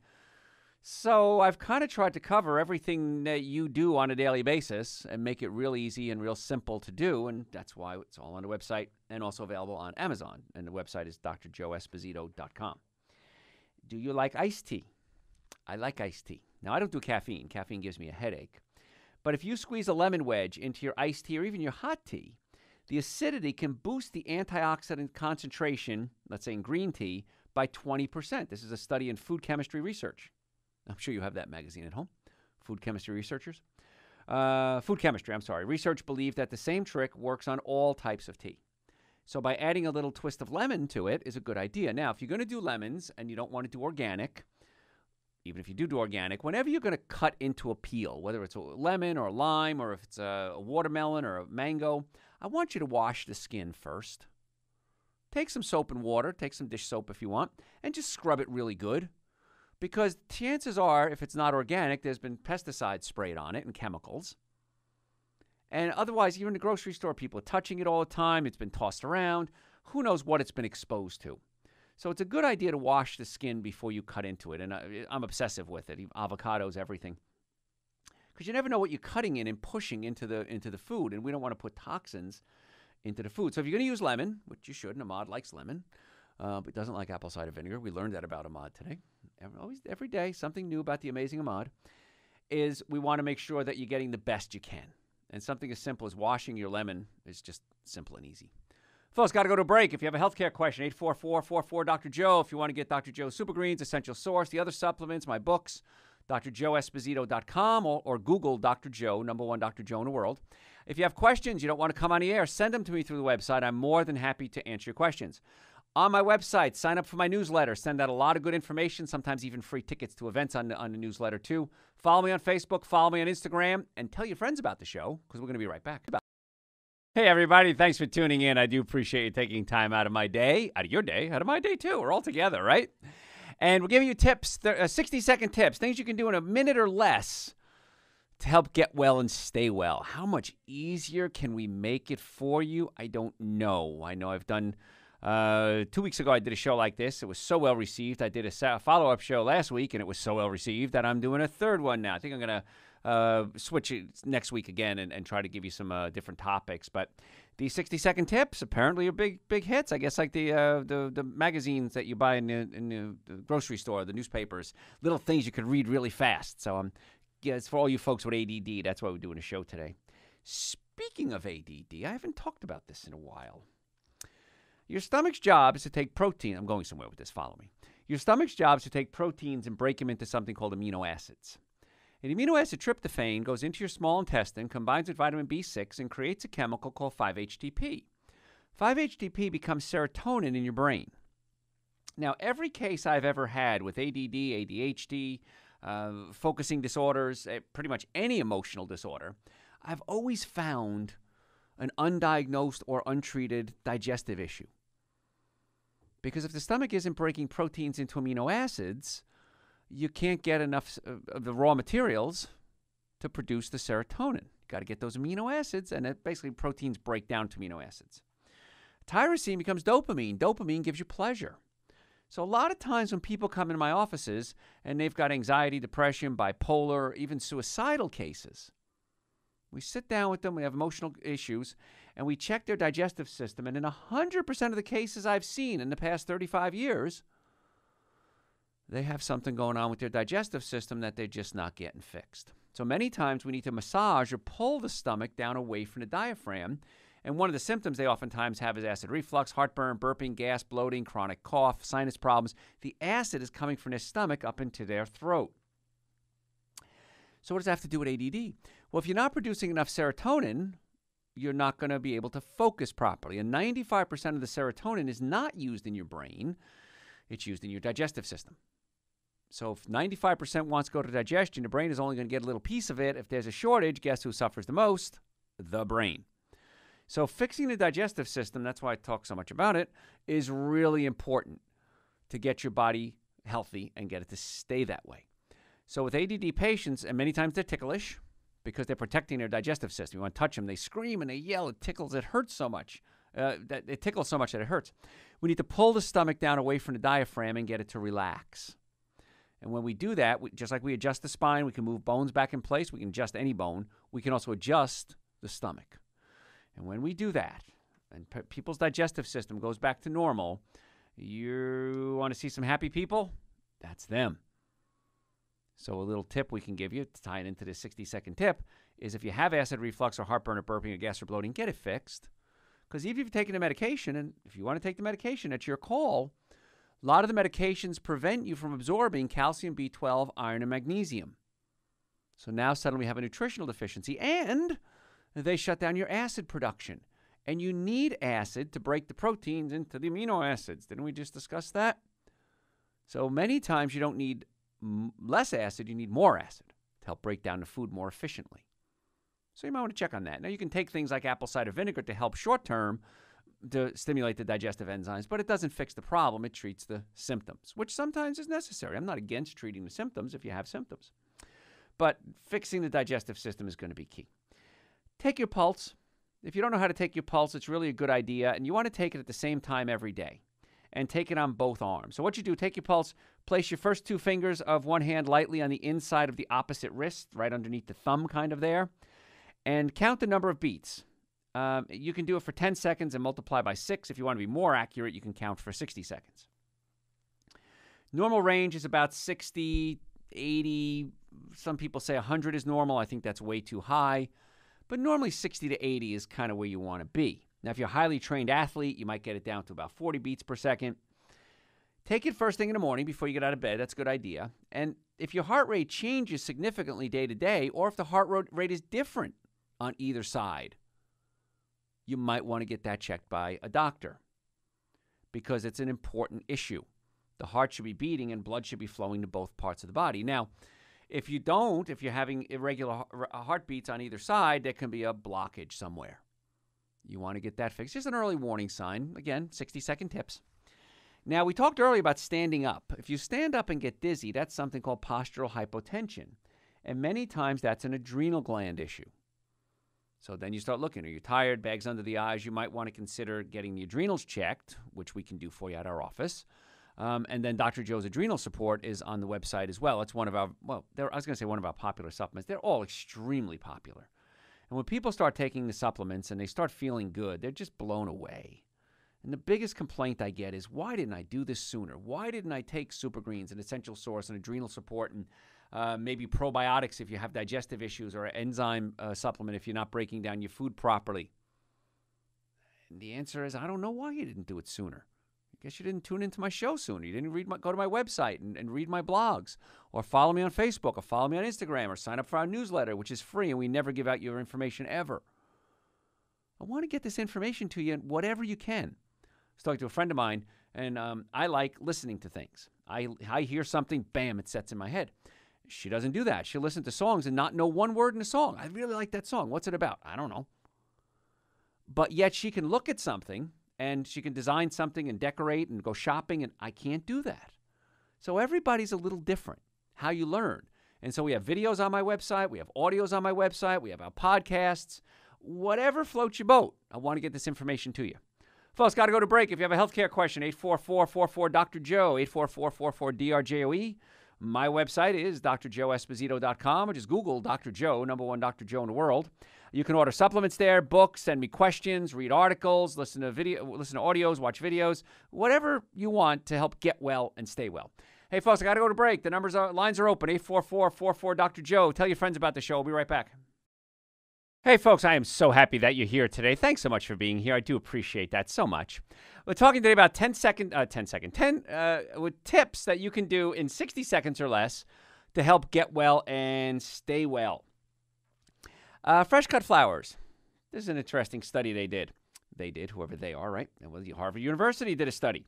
So I've kind of tried to cover everything that you do on a daily basis and make it real easy and real simple to do, and that's why it's all on the website and also available on Amazon. And the website is drjoeesposito.com. Do you like iced tea? I like iced tea. Now, I don't do caffeine. Caffeine gives me a headache. But if you squeeze a lemon wedge into your iced tea or even your hot tea, the acidity can boost the antioxidant concentration, let's say in green tea, by 20%. This is a study in food chemistry research. I'm sure you have that magazine at home. Food chemistry researchers. Research believed that the same trick works on all types of tea. So by adding a little twist of lemon to it is a good idea. Now, if you're going to do lemons and you don't want to do organic, even if you do organic, whenever you're going to cut into a peel, whether it's a lemon or a lime or if it's a watermelon or a mango, I want you to wash the skin first. Take some soap and water, take some dish soap if you want, and just scrub it really good. Because chances are, if it's not organic, there's been pesticides sprayed on it and chemicals. And otherwise, even in the grocery store, people are touching it all the time. It's been tossed around. Who knows what it's been exposed to? So it's a good idea to wash the skin before you cut into it. And I'm obsessive with it. Avocados, everything. Because you never know what you're cutting in and pushing into the food. And we don't want to put toxins into the food. So if you're going to use lemon, which you should, and Ahmad likes lemon, but doesn't like apple cider vinegar. We learned that about Ahmad today. Every day, something new about the amazing Ahmad is we want to make sure that you're getting the best you can. And something as simple as washing your lemon is just simple and easy. Folks, got to go to a break. If you have a healthcare question, 844-44-Dr. If you want to get Dr. Joe's Super Greens, Essential Source, the other supplements, my books, drjoeesposito.com or Google Dr. Joe, #1 Dr. Joe in the world. If you have questions, you don't want to come on the air, send them to me through the website. I'm more than happy to answer your questions. On my website, sign up for my newsletter. Send out a lot of good information, sometimes even free tickets to events on the newsletter, too. Follow me on Facebook, follow me on Instagram, and tell your friends about the show, because we're going to be right back. Hey, everybody. Thanks for tuning in. I do appreciate you taking time out of my day, out of your day, out of my day, too. We're all together, right? And we're giving you tips, 60-second tips, things you can do in a minute or less to help get well and stay well. How much easier can we make it for you? I don't know. I know I've done... 2 weeks ago, I did a show like this. It was so well received. I did a follow-up show last week, and it was so well received that I'm doing a third one now. I think I'm going to switch it next week again and try to give you some different topics. But these 60-second tips apparently are big hits. I guess like the magazines that you buy in the grocery store, the newspapers, little things you could read really fast. So it's for all you folks with ADD. That's why we're doing a show today. Speaking of ADD, I haven't talked about this in a while. Your stomach's job is to take protein. I'm going somewhere with this. Follow me. Your stomach's job is to take proteins and break them into something called amino acids. And amino acid tryptophan goes into your small intestine, combines with vitamin B6, and creates a chemical called 5-HTP. 5-HTP becomes serotonin in your brain. Now, every case I've ever had with ADD, ADHD, focusing disorders, pretty much any emotional disorder, I've always found an undiagnosed or untreated digestive issue. Because if the stomach isn't breaking proteins into amino acids, you can't get enough of the raw materials to produce the serotonin. You got to get those amino acids, and basically proteins break down to amino acids. Tyrosine becomes dopamine. Dopamine gives you pleasure. So a lot of times when people come into my offices and they've got anxiety, depression, bipolar, even suicidal cases, we sit down with them, we have emotional issues, and we check their digestive system. And in 100% of the cases I've seen in the past 35 years, they have something going on with their digestive system that they're just not getting fixed. So many times we need to massage or pull the stomach down away from the diaphragm. And one of the symptoms they oftentimes have is acid reflux, heartburn, burping, gas, bloating, chronic cough, sinus problems. The acid is coming from their stomach up into their throat. So what does that have to do with ADD? Well, if you're not producing enough serotonin, you're not going to be able to focus properly. And 95% of the serotonin is not used in your brain. It's used in your digestive system. So if 95% wants to go to digestion, the brain is only going to get a little piece of it. If there's a shortage, guess who suffers the most? the brain. So fixing the digestive system, that's why I talk so much about it, is really important to get your body healthy and get it to stay that way. So with ADD patients, and many times they're ticklish because they're protecting their digestive system. You want to touch them, they scream and they yell, it tickles, it hurts so much. That it tickles so much that it hurts. We need to pull the stomach down away from the diaphragm and get it to relax. And when we do that, just like we adjust the spine, we can move bones back in place. We can adjust any bone. We can also adjust the stomach. And when we do that, and people's digestive system goes back to normal, you want to see some happy people? That's them. So a little tip we can give you to tie it into this 60-second tip is if you have acid reflux or heartburn or burping or gas or bloating, get it fixed. Because even if you've taken the medication, and if you want to take the medication, it's your call, a lot of the medications prevent you from absorbing calcium, B12, iron, and magnesium. So now suddenly we have a nutritional deficiency, and they shut down your acid production. And you need acid to break the proteins into the amino acids. Didn't we just discuss that? So many times you don't need less acid, you need more acid to help break down the food more efficiently. So you might want to check on that. Now, you can take things like apple cider vinegar to help short-term to stimulate the digestive enzymes, but it doesn't fix the problem. It treats the symptoms, which sometimes is necessary. I'm not against treating the symptoms if you have symptoms. But fixing the digestive system is going to be key. Take your pulse. If you don't know how to take your pulse, it's really a good idea, and you want to take it at the same time every day. And take it on both arms. So what you do, take your pulse, place your first two fingers of one hand lightly on the inside of the opposite wrist, right underneath the thumb kind of there, and count the number of beats. You can do it for 10 seconds and multiply by 6. If you want to be more accurate, you can count for 60 seconds. Normal range is about 60, 80. Some people say 100 is normal. I think that's way too high. But normally 60 to 80 is kind of where you want to be. Now, if you're a highly trained athlete, you might get it down to about 40 beats per second. Take it first thing in the morning before you get out of bed. That's a good idea. And if your heart rate changes significantly day to day, or if the heart rate is different on either side, you might want to get that checked by a doctor because it's an important issue. The heart should be beating and blood should be flowing to both parts of the body. Now, if you're having irregular heartbeats on either side, there can be a blockage somewhere. You want to get that fixed. Just an early warning sign. Again, 60-second tips. Now, we talked earlier about standing up. If you stand up and get dizzy, that's something called postural hypotension. And many times that's an adrenal gland issue. So then you start looking. Are you tired? Bags under the eyes? You might want to consider getting the adrenals checked, which we can do for you at our office. And then Dr. Joe's Adrenal Support is on the website as well. It's one of our, one of our popular supplements. They're all extremely popular. And when people start taking the supplements and they start feeling good, they're just blown away. And the biggest complaint I get is, why didn't I do this sooner? Why didn't I take Super Greens, an essential source, and adrenal support, and maybe probiotics if you have digestive issues, or an enzyme supplement if you're not breaking down your food properly? And the answer is, I don't know why you didn't do it sooner. I guess you didn't tune into my show sooner. You didn't go to my website and read my blogs, or follow me on Facebook, or follow me on Instagram, or sign up for our newsletter, which is free, and we never give out your information ever. I want to get this information to you whatever you can. I was talking to a friend of mine, and I like listening to things. I hear something, bam, it sets in my head. She doesn't do that. She'll listen to songs and not know one word in a song. I really like that song. What's it about? I don't know. But yet she can look at something, and she can design something and decorate and go shopping, and I can't do that. So everybody's a little different, how you learn. And so we have videos on my website. We have audios on my website. We have our podcasts. Whatever floats your boat, I want to get this information to you. Folks, got to go to break. If you have a healthcare question, 844-44-DR-JOE, 844-44-DRJOE. My website is drjoeesposito.com, or just Google Dr. Joe, number one Dr. Joe in the world. You can order supplements there, books, send me questions, read articles, listen to audios, watch videos, whatever you want to help get well and stay well. Hey, folks, I got to go to break. The lines are open, 844-44-Dr. Tell your friends about the show. We'll be right back. Hey, folks, I am so happy that you're here today. Thanks so much for being here. I do appreciate that so much. We're talking today about 10 with tips that you can do in 60 seconds or less to help get well and stay well. Fresh cut flowers. This is an interesting study they did. Whoever they are, right? Well, Harvard University did a study.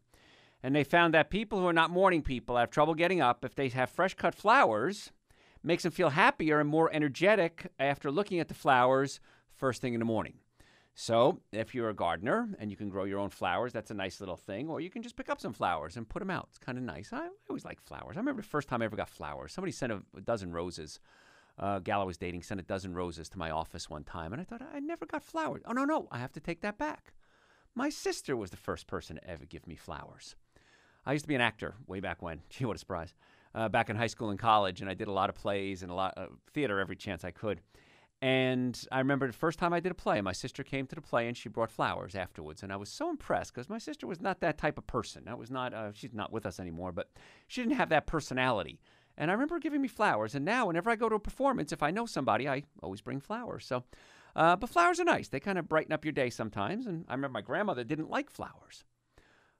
And they found that people who are not morning people have trouble getting up if they have fresh cut flowers. Makes them feel happier and more energetic after looking at the flowers first thing in the morning. So if you're a gardener and you can grow your own flowers, that's a nice little thing. Or you can just pick up some flowers and put them out. It's kind of nice. I always like flowers. I remember the first time I ever got flowers. Somebody sent a dozen roses. A gal I was dating sent a dozen roses to my office one time. And I thought, I never got flowers. Oh, no, I have to take that back. My sister was the first person to ever give me flowers. I used to be an actor way back when. Gee, what a surprise. Back in high school and college. And I did a lot of plays and a lot of theater every chance I could. And I remember the first time I did a play, my sister came to the play and she brought flowers afterwards. And I was so impressed because my sister was not that type of person. That was not, she's not with us anymore, but she didn't have that personality. And I remember her giving me flowers. And now whenever I go to a performance, if I know somebody, I always bring flowers. So, but flowers are nice. They kind of brighten up your day sometimes. And I remember my grandmother didn't like flowers.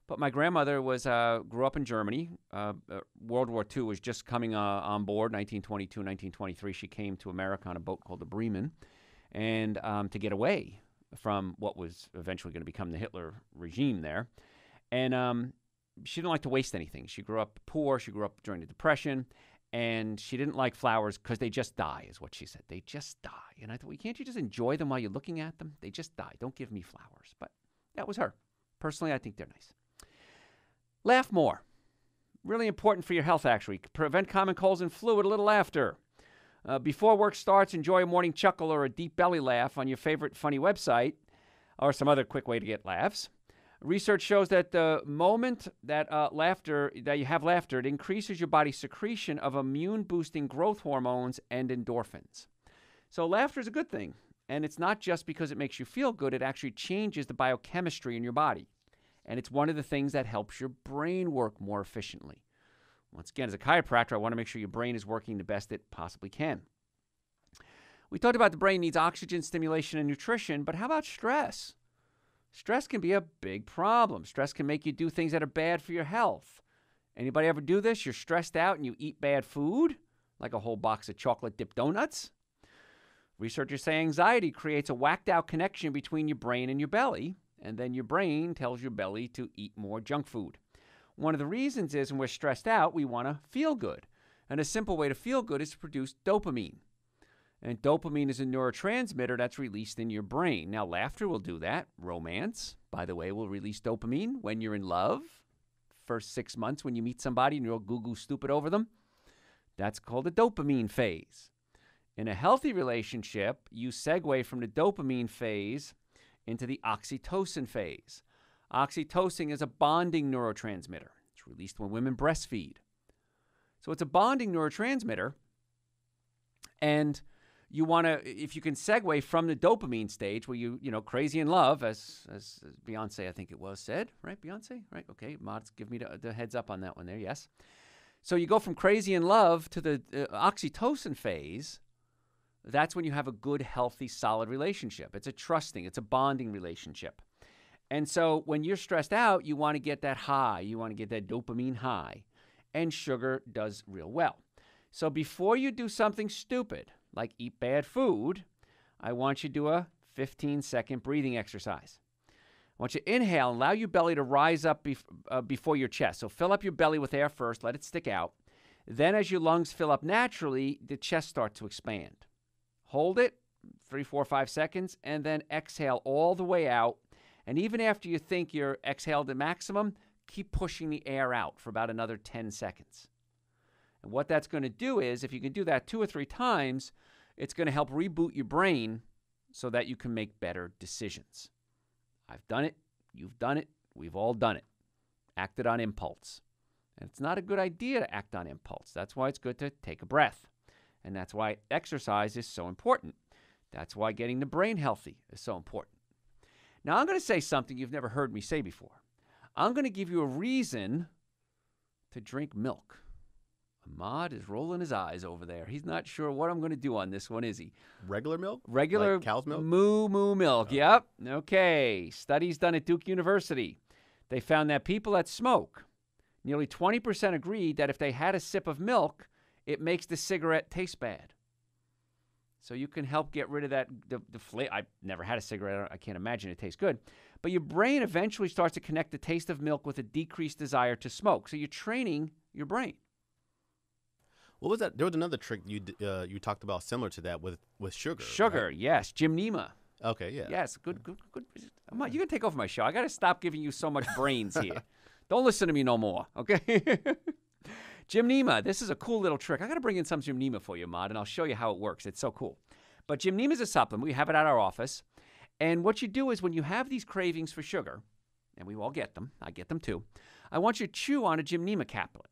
But my grandmother grew up in Germany. World War II was just coming on board, 1922, 1923. She came to America on a boat called the Bremen, and to get away from what was eventually going to become the Hitler regime there. And she didn't like to waste anything. She grew up poor. She grew up during the Depression, and she didn't like flowers because they just die, is what she said. They just die. And I thought, well, can't you just enjoy them while you're looking at them? They just die. Don't give me flowers. But that was her. Personally, I think they're nice. Laugh more. Really important for your health, actually. Prevent common colds and flu with a little laughter. Before work starts, enjoy a morning chuckle or a deep belly laugh on your favorite funny website or some other quick way to get laughs. Research shows that the moment that you have laughter, it increases your body's secretion of immune-boosting growth hormones and endorphins. So laughter is a good thing. And it's not just because it makes you feel good. It actually changes the biochemistry in your body. And it's one of the things that helps your brain work more efficiently. Once again, as a chiropractor, I want to make sure your brain is working the best it possibly can. We talked about the brain needs oxygen, stimulation, and nutrition, but how about stress? Stress can be a big problem. Stress can make you do things that are bad for your health. Anybody ever do this? You're stressed out and you eat bad food, like a whole box of chocolate-dipped donuts. Researchers say anxiety creates a whacked-out connection between your brain and your belly, and then your brain tells your belly to eat more junk food. One of the reasons is when we're stressed out, we want to feel good. And a simple way to feel good is to produce dopamine. And dopamine is a neurotransmitter that's released in your brain. Now, laughter will do that. Romance, by the way, will release dopamine when you're in love. First 6 months when you meet somebody and you're all goo-goo stupid over them. That's called the dopamine phase. In a healthy relationship, you segue from the dopamine phase into the oxytocin phase. Oxytocin is a bonding neurotransmitter. It's released when women breastfeed. So it's a bonding neurotransmitter, and you want to, if you can segue from the dopamine stage where you crazy in love, as Beyonce, I think it was, said, right? Beyonce, right? Okay, Mods, give me the heads up on that one there, yes. So you go from crazy in love to the oxytocin phase. That's when you have a good, healthy, solid relationship. It's a trusting, it's a bonding relationship. And so when you're stressed out, you want to get that high. You want to get that dopamine high. And sugar does real well. So before you do something stupid, like eat bad food, I want you to do a 15-second breathing exercise. I want you to inhale and allow your belly to rise up before your chest. So fill up your belly with air first, let it stick out. Then as your lungs fill up naturally, the chest starts to expand. Hold it 3, 4, 5 seconds, and then exhale all the way out. And even after you think you're exhaled to maximum, keep pushing the air out for about another 10 seconds. And what that's going to do is, if you can do that 2 or 3 times, it's going to help reboot your brain so that you can make better decisions. I've done it. You've done it. We've all done it. Acted on impulse. And it's not a good idea to act on impulse. That's why it's good to take a breath. And that's why exercise is so important. That's why getting the brain healthy is so important. Now, I'm going to say something you've never heard me say before. I'm going to give you a reason to drink milk. Ahmad is rolling his eyes over there. He's not sure what I'm going to do on this one, is he? Regular milk? Regular like cow's milk? Moo milk. Oh. Yep. Okay. Studies done at Duke University. They found that people that smoke, nearly 20% agreed that if they had a sip of milk, it makes the cigarette taste bad. So you can help get rid of that. The flavor. I've never had a cigarette. I can't imagine it tastes good. But your brain eventually starts to connect the taste of milk with a decreased desire to smoke. So you're training your brain. What was that? There was another trick you talked about similar to that with sugar. Sugar, right? yes. Jim Nima. Okay, yeah. Yes, good. You can take over my show. I got to stop giving you so much brains here. Don't listen to me no more, okay? Gymnema, this is a cool little trick. I got to bring in some Gymnema for you, Maude, and I'll show you how it works. It's so cool. But Gymnema is a supplement. We have it at our office. And what you do is when you have these cravings for sugar, and we all get them, I get them too, I want you to chew on a Gymnema caplet.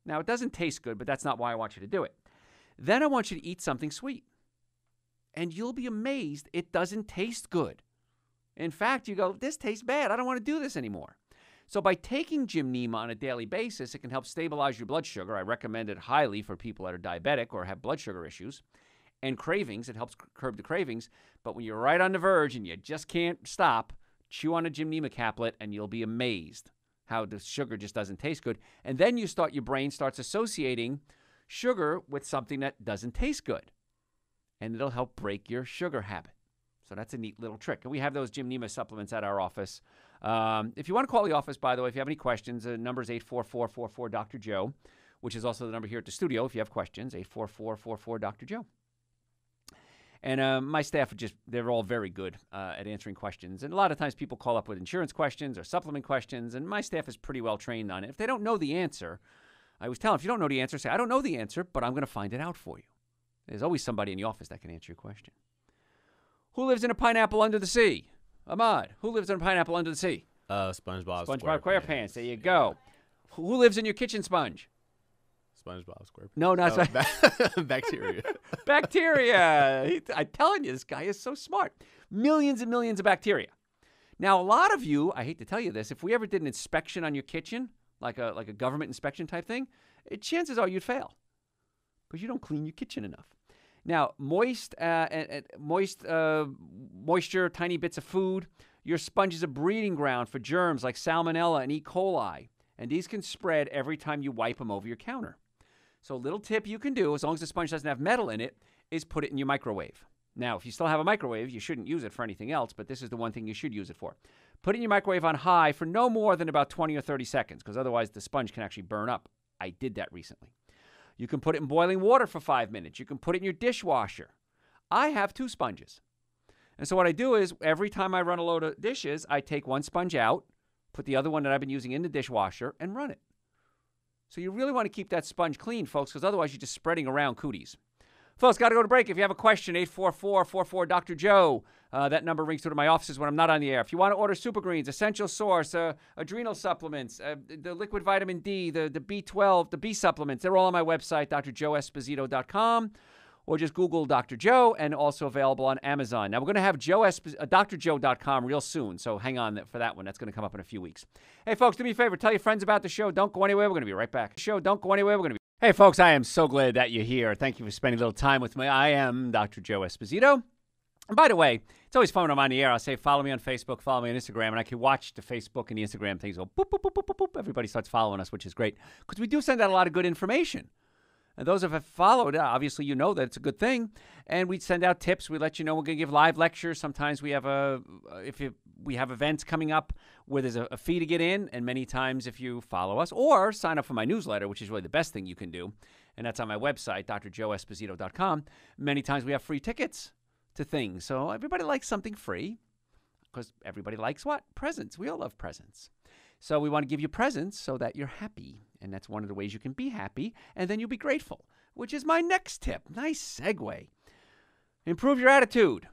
Now, it doesn't taste good, but that's not why I want you to do it. Then I want you to eat something sweet. And you'll be amazed it doesn't taste good. In fact, you go, this tastes bad. I don't want to do this anymore. So by taking Gymnema on a daily basis, it can help stabilize your blood sugar. I recommend it highly for people that are diabetic or have blood sugar issues. And cravings, it helps curb the cravings. But when you're right on the verge and you just can't stop, chew on a Gymnema caplet and you'll be amazed how the sugar just doesn't taste good. And then your brain starts associating sugar with something that doesn't taste good. And it'll help break your sugar habit. So that's a neat little trick. And we have those Gymnema supplements at our office. If you want to call the office, by the way, if you have any questions, the number is 844-44-Dr. Joe, which is also the number here at the studio if you have questions, 844-44-Dr. Joe. And my staff they're all very good at answering questions. And a lot of times people call up with insurance questions or supplement questions, and my staff is pretty well trained on it. If they don't know the answer, I always tell them, if you don't know the answer, say, I don't know the answer, but I'm going to find it out for you. There's always somebody in the office that can answer your question. Who lives in a pineapple under the sea? Ahmad, who lives in a pineapple under the sea? SpongeBob SquarePants. There you go. Who lives in your kitchen sponge? SpongeBob SquarePants. No, not bacteria. Bacteria. I'm telling you, this guy is so smart. Millions and millions of bacteria. Now, a lot of you, I hate to tell you this, if we ever did an inspection on your kitchen, like a government inspection type thing, chances are you'd fail because you don't clean your kitchen enough. Now, moisture, tiny bits of food. Your sponge is a breeding ground for germs like Salmonella and E. coli, and these can spread every time you wipe them over your counter. So a little tip you can do, as long as the sponge doesn't have metal in it, is put it in your microwave. Now, if you still have a microwave, you shouldn't use it for anything else, but this is the one thing you should use it for. Put it in your microwave on high for no more than about 20 or 30 seconds, because otherwise the sponge can actually burn up. I did that recently. You can put it in boiling water for 5 minutes. You can put it in your dishwasher. I have 2 sponges. And so what I do is every time I run a load of dishes, I take one sponge out, put the other one that I've been using in the dishwasher, and run it. So you really want to keep that sponge clean, folks, because otherwise you're just spreading around cooties. Folks, got to go to break. If you have a question, 844-44-Dr. Joe. That number rings through to my offices when I'm not on the air. If you want to order Super Greens, Essential Source, adrenal supplements, the liquid vitamin D, the B12, the B supplements, they're all on my website, drjoeesposito.com, or just Google Dr. Joe, and also available on Amazon. Now, we're going to have drjoe.com real soon, so hang on for that one. That's going to come up in a few weeks. Hey, folks, do me a favor. Tell your friends about the show. Don't go anywhere. We're going to be right back. Hey, folks, I am so glad that you're here. Thank you for spending a little time with me. I am Dr. Joe Esposito. And by the way, it's always fun when I'm on the air. I'll say, follow me on Facebook, follow me on Instagram, and I can watch the Facebook and the Instagram things go boop, boop, boop, boop, boop, boop. Everybody starts following us, which is great, because we do send out a lot of good information. And those of you who have followed, obviously you know that it's a good thing. And we send out tips. We let you know we're going to give live lectures. Sometimes we have we have events coming up where there's a fee to get in. And many times if you follow us or sign up for my newsletter, which is really the best thing you can do, and that's on my website, drjoeesposito.com, many times we have free tickets to things. So everybody likes something free because everybody likes what? Presents. We all love presents. So we want to give you presents so that you're happy. And that's one of the ways you can be happy, and then you'll be grateful, which is my next tip. Nice segue. Improve your attitude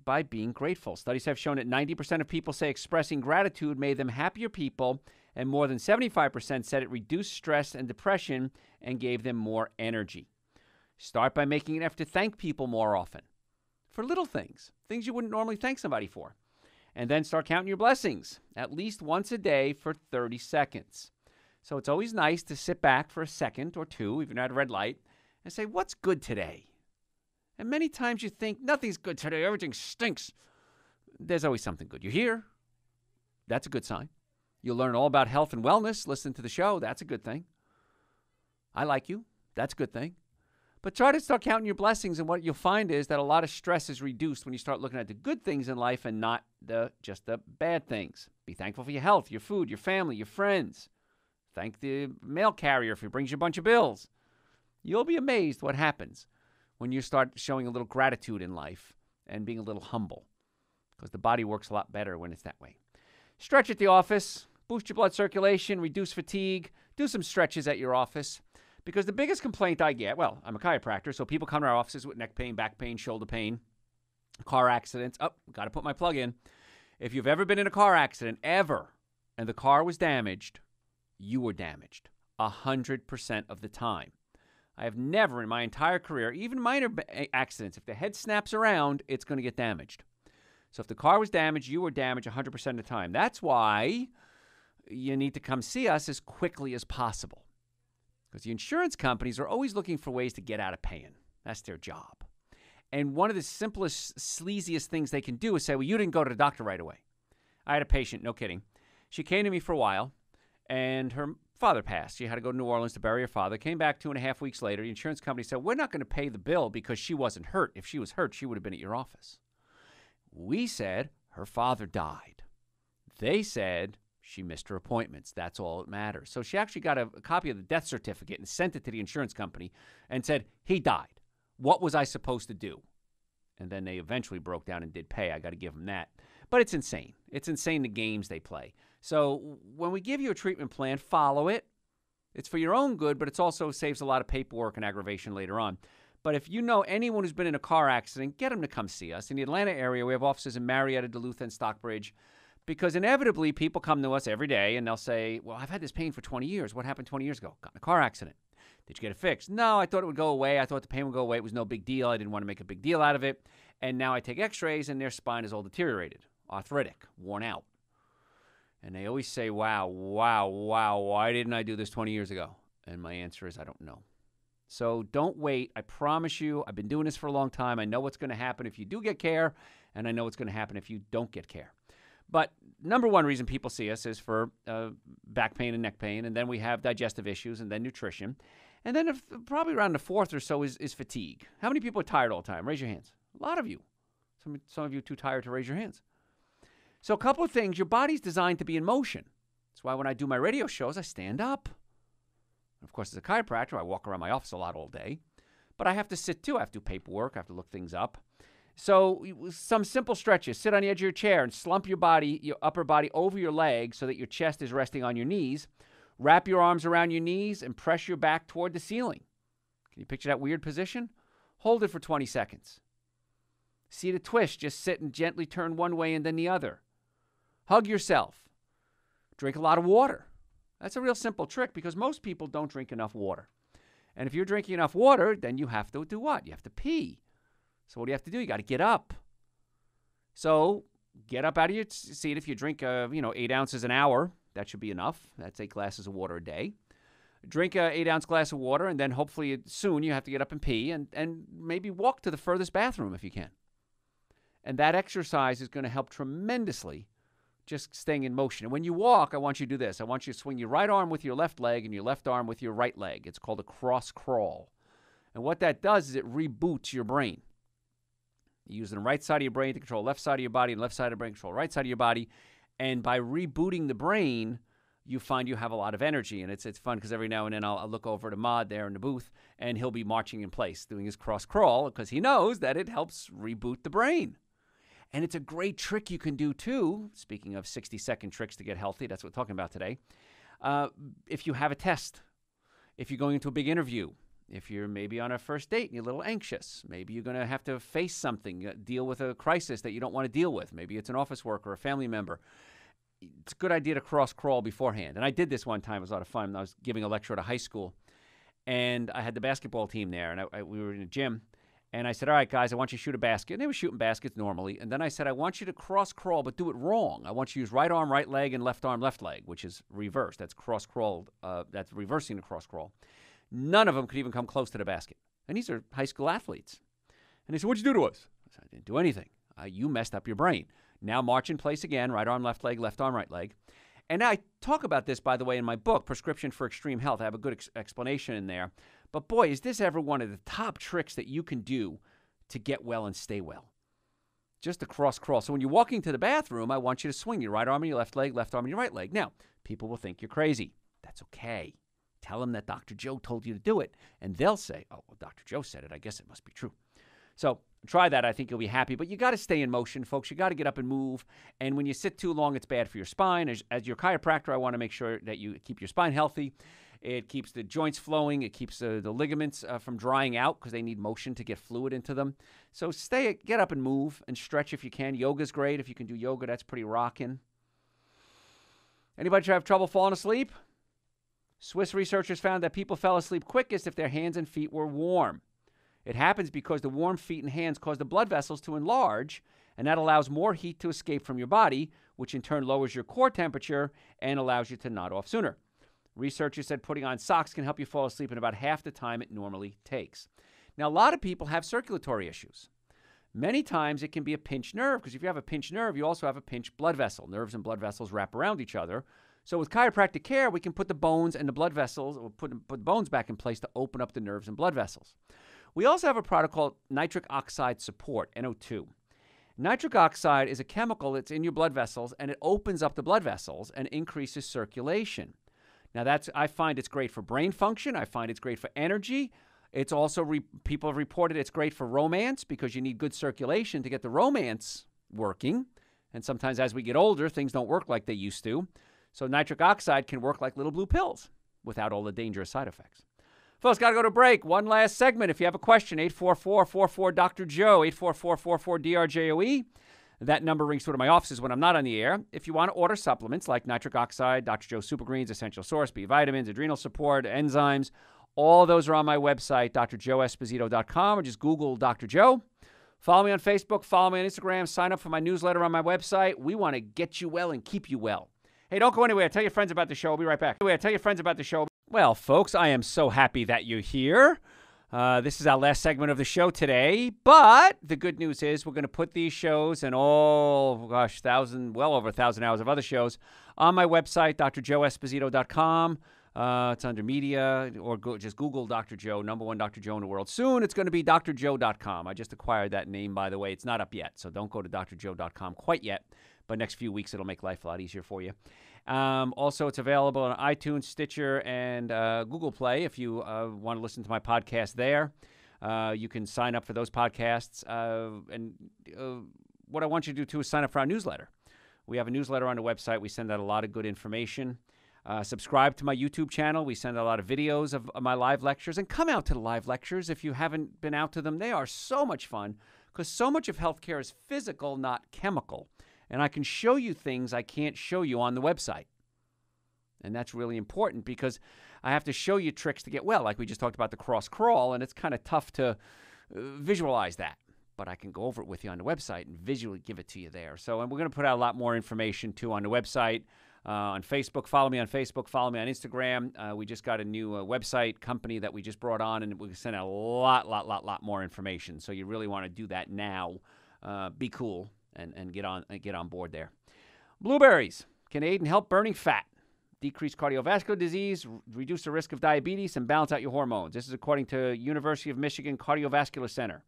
by being grateful. Studies have shown that 90% of people say expressing gratitude made them happier people, and more than 75% said it reduced stress and depression and gave them more energy. Start by making an effort to thank people more often for little things you wouldn't normally thank somebody for. And then start counting your blessings at least once a day for 30 seconds. So it's always nice to sit back for a second or two, even at a red light, and say, what's good today? And many times you think, nothing's good today, everything stinks. There's always something good. You're here. That's a good sign. You'll learn all about health and wellness. Listen to the show. That's a good thing. I like you. That's a good thing. But try to start counting your blessings, and what you'll find is that a lot of stress is reduced when you start looking at the good things in life and not just the bad things. Be thankful for your health, your food, your family, your friends. Thank the mail carrier if he brings you a bunch of bills. You'll be amazed what happens when you start showing a little gratitude in life and being a little humble, because the body works a lot better when it's that way. Stretch at the office, boost your blood circulation, reduce fatigue, do some stretches at your office. Because the biggest complaint I get, well, I'm a chiropractor, so people come to our offices with neck pain, back pain, shoulder pain, car accidents. Oh, got to put my plug in. If you've ever been in a car accident, ever, and the car was damaged, you were damaged 100% of the time. I have never in my entire career, even minor accidents, if the head snaps around, it's going to get damaged. So if the car was damaged, you were damaged 100% of the time. That's why you need to come see us as quickly as possible. Because the insurance companies are always looking for ways to get out of paying. That's their job. And one of the simplest, sleaziest things they can do is say, well, you didn't go to the doctor right away. I had a patient, no kidding. She came to me for a while, and her father passed. She had to go to New Orleans to bury her father. Came back 2.5 weeks later. The insurance company said, we're not going to pay the bill because she wasn't hurt. If she was hurt, she would have been at your office. We said her father died. They said she missed her appointments. That's all that matters. So she actually got a copy of the death certificate and sent it to the insurance company and said, he died. What was I supposed to do? And then they eventually broke down and did pay. I got to give them that. But it's insane. It's insane the games they play. So when we give you a treatment plan, follow it. It's for your own good, but it also saves a lot of paperwork and aggravation later on. But if you know anyone who's been in a car accident, get them to come see us. In the Atlanta area, we have offices in Marietta, Duluth, and Stockbridge. Because inevitably, people come to us every day, and they'll say, well, I've had this pain for 20 years. What happened 20 years ago? Got in a car accident. Did you get it fixed? No, I thought it would go away. I thought the pain would go away. It was no big deal. I didn't want to make a big deal out of it. And now I take x-rays, and their spine is all deteriorated, arthritic, worn out. And they always say, wow, why didn't I do this 20 years ago? And my answer is, I don't know. So don't wait. I promise you, I've been doing this for a long time. I know what's going to happen if you do get care, and I know what's going to happen if you don't get care. But number one reason people see us is for back pain and neck pain, and then we have digestive issues, and then nutrition. And then probably around the fourth or so is fatigue. How many people are tired all the time? Raise your hands. A lot of you. Some of you are too tired to raise your hands. So a couple of things. Your body's designed to be in motion. That's why when I do my radio shows, I stand up. Of course, as a chiropractor, I walk around my office a lot all day. But I have to sit too. I have to do paperwork. I have to look things up. So some simple stretches. Sit on the edge of your chair and slump your upper body over your legs so that your chest is resting on your knees. Wrap your arms around your knees and press your back toward the ceiling. Can you picture that weird position? Hold it for 20 seconds. See the twist. Just sit and gently turn one way and then the other. Hug yourself. Drink a lot of water. That's a real simple trick because most people don't drink enough water. And if you're drinking enough water, then you have to do what? You have to pee. So what do you have to do? You got to get up. So get up out of your seat. If you drink, 8 ounces an hour, that should be enough. That's 8 glasses of water a day. Drink a 8-ounce glass of water, and then hopefully soon you have to get up and pee and maybe walk to the furthest bathroom if you can. And that exercise is going to help tremendously just staying in motion. And when you walk, I want you to do this. I want you to swing your right arm with your left leg and your left arm with your right leg. It's called a cross crawl. And what that does is it reboots your brain. You use the right side of your brain to control the left side of your body, and left side of the brain to control the right side of your body. And by rebooting the brain, you find you have a lot of energy. And it's fun because every now and then I'll look over to Maude there in the booth, and he'll be marching in place doing his cross crawl because he knows that it helps reboot the brain. And it's a great trick you can do, too. Speaking of 60-second tricks to get healthy, that's what we're talking about today. If you have a test, if you're going into a big interview, if you're maybe on a first date and you're a little anxious, maybe you're going to have to face something, deal with a crisis that you don't want to deal with. Maybe it's an office worker or a family member. It's a good idea to cross-crawl beforehand. And I did this one time. It was a lot of fun. I was giving a lecture at a high school, and I had the basketball team there, and we were in a gym. And I said, all right, guys, I want you to shoot a basket. And they were shooting baskets normally. And then I said, I want you to cross-crawl, but do it wrong. I want you to use right arm, right leg, and left arm, left leg, which is reversed. That's cross-crawl. That's reversing the cross-crawl. None of them could even come close to the basket. And these are high school athletes. And they said, what'd you do to us? I said, I didn't do anything. You messed up your brain. Now march in place again, right arm, left arm, right leg. And I talk about this, by the way, in my book, Prescription for Extreme Health. I have a good explanation in there. But boy, is this ever one of the top tricks that you can do to get well and stay well. Just a cross crawl. So when you're walking to the bathroom, I want you to swing your right arm on your left arm on your right leg. Now, people will think you're crazy. That's okay. Tell them that Dr. Joe told you to do it, and they'll say, oh, well, Dr. Joe said it. I guess it must be true. So Try that. I think you'll be happy. But you got to stay in motion, folks. You got to get up and move. And when you sit too long, it's bad for your spine. As your chiropractor, I want to make sure that you keep your spine healthy. It keeps the joints flowing. It keeps the ligaments from drying out because they need motion to get fluid into them. So get up and move and stretch if you can. Yoga's great. If you can do yoga, that's pretty rocking. Anybody have trouble falling asleep? Swiss researchers found that people fell asleep quickest if their hands and feet were warm. It happens because the warm feet and hands cause the blood vessels to enlarge, and that allows more heat to escape from your body, which in turn lowers your core temperature and allows you to nod off sooner. Researchers said putting on socks can help you fall asleep in about half the time it normally takes. Now, a lot of people have circulatory issues. Many times it can be a pinched nerve, because if you have a pinched nerve, you also have a pinched blood vessel. Nerves and blood vessels wrap around each other. So with chiropractic care, we can put the bones and the blood vessels, or put the bones back in place to open up the nerves and blood vessels. We also have a product called nitric oxide support, NO2. Nitric oxide is a chemical that's in your blood vessels, and it opens up the blood vessels and increases circulation. Now, I find it's great for brain function. I find it's great for energy. It's also, people have reported it's great for romance because you need good circulation to get the romance working. And sometimes as we get older, things don't work like they used to. So nitric oxide can work like little blue pills without all the dangerous side effects. Folks, got to go to break. One last segment. If you have a question, 844-44-DR-JOE, 844-44-DRJOE. That number rings through to my offices when I'm not on the air. If you want to order supplements like nitric oxide, Dr. Joe Super Greens, Essential Source, B vitamins, adrenal support, enzymes, all those are on my website, drjoeesposito.com, or just Google Dr. Joe. Follow me on Facebook, follow me on Instagram, sign up for my newsletter on my website. We want to get you well and keep you well. Hey, don't go anywhere. Tell your friends about the show. I'll be right back. Tell your friends about the show. Well, folks, I am so happy that you're here. This is our last segment of the show today, but the good news is we're going to put these shows and well over 1,000 hours of other shows on my website, drjoeesposito.com. It's under media, or just Google Dr. Joe, number one Dr. Joe in the world. Soon it's going to be drjoe.com. I just acquired that name, by the way. It's not up yet, so don't go to drjoe.com quite yet, but next few weeks it'll make life a lot easier for you. Also, it's available on iTunes, Stitcher, and Google Play if you want to listen to my podcast there. You can sign up for those podcasts. And what I want you to do, too, is sign up for our newsletter. We have a newsletter on the website. We send out a lot of good information. Subscribe to my YouTube channel. We send a lot of videos of my live lectures. And come out to the live lectures if you haven't been out to them. They are so much fun because so much of healthcare is physical, not chemical. And I can show you things I can't show you on the website. And that's really important because I have to show you tricks to get well. Like we just talked about the cross crawl, and it's kind of tough to visualize that. But I can go over it with you on the website and visually give it to you there. So and we're going to put out a lot more information, too, on the website, on Facebook. Follow me on Facebook. Follow me on Instagram. We just got a new website company that we just brought on, and we send out a lot more information. So you really want to do that now. Be cool. And get on board there. Blueberries can aid and help burning fat, decrease cardiovascular disease, reduce the risk of diabetes, and balance out your hormones. This is according to University of Michigan Cardiovascular Center.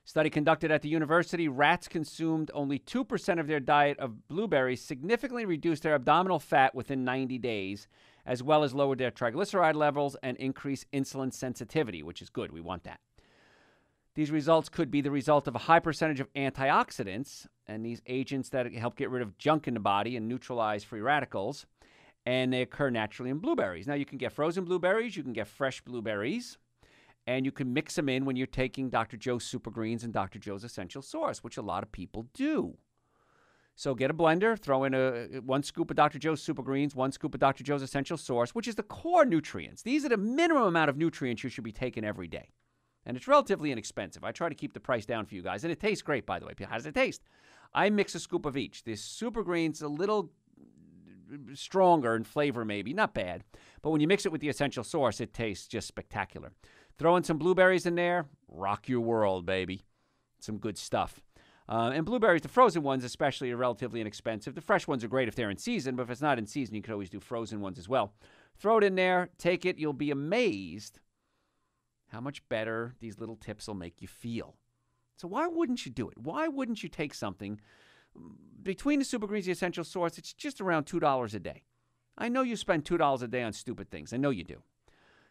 Study conducted at the university, rats consumed only 2% of their diet of blueberries, significantly reduced their abdominal fat within 90 days, as well as lowered their triglyceride levels and increased insulin sensitivity, which is good. We want that. These results could be the result of a high percentage of antioxidants and these agents that help get rid of junk in the body and neutralize free radicals, and they occur naturally in blueberries. Now, you can get frozen blueberries, you can get fresh blueberries, and you can mix them in when you're taking Dr. Joe's Super Greens and Dr. Joe's Essential Source, which a lot of people do. So get a blender, throw in 1 scoop of Dr. Joe's Super Greens, 1 scoop of Dr. Joe's Essential Source, which is the core nutrients. These are the minimum amount of nutrients you should be taking every day. And it's relatively inexpensive. I try to keep the price down for you guys. And it tastes great, by the way. How does it taste? I mix a scoop of each. This Super Greens a little stronger in flavor, maybe. Not bad. But when you mix it with the Essential Source, it tastes just spectacular. Throw in some blueberries in there. Rock your world, baby. Some good stuff. And blueberries, the frozen ones especially, are relatively inexpensive. The fresh ones are great if they're in season. But if it's not in season, you could always do frozen ones as well. Throw it in there. Take it. You'll be amazed how much better these little tips will make you feel. So why wouldn't you do it? Why wouldn't you take something between the Super Greens, the Essential Source? It's just around $2 a day. I know you spend $2 a day on stupid things. I know you do.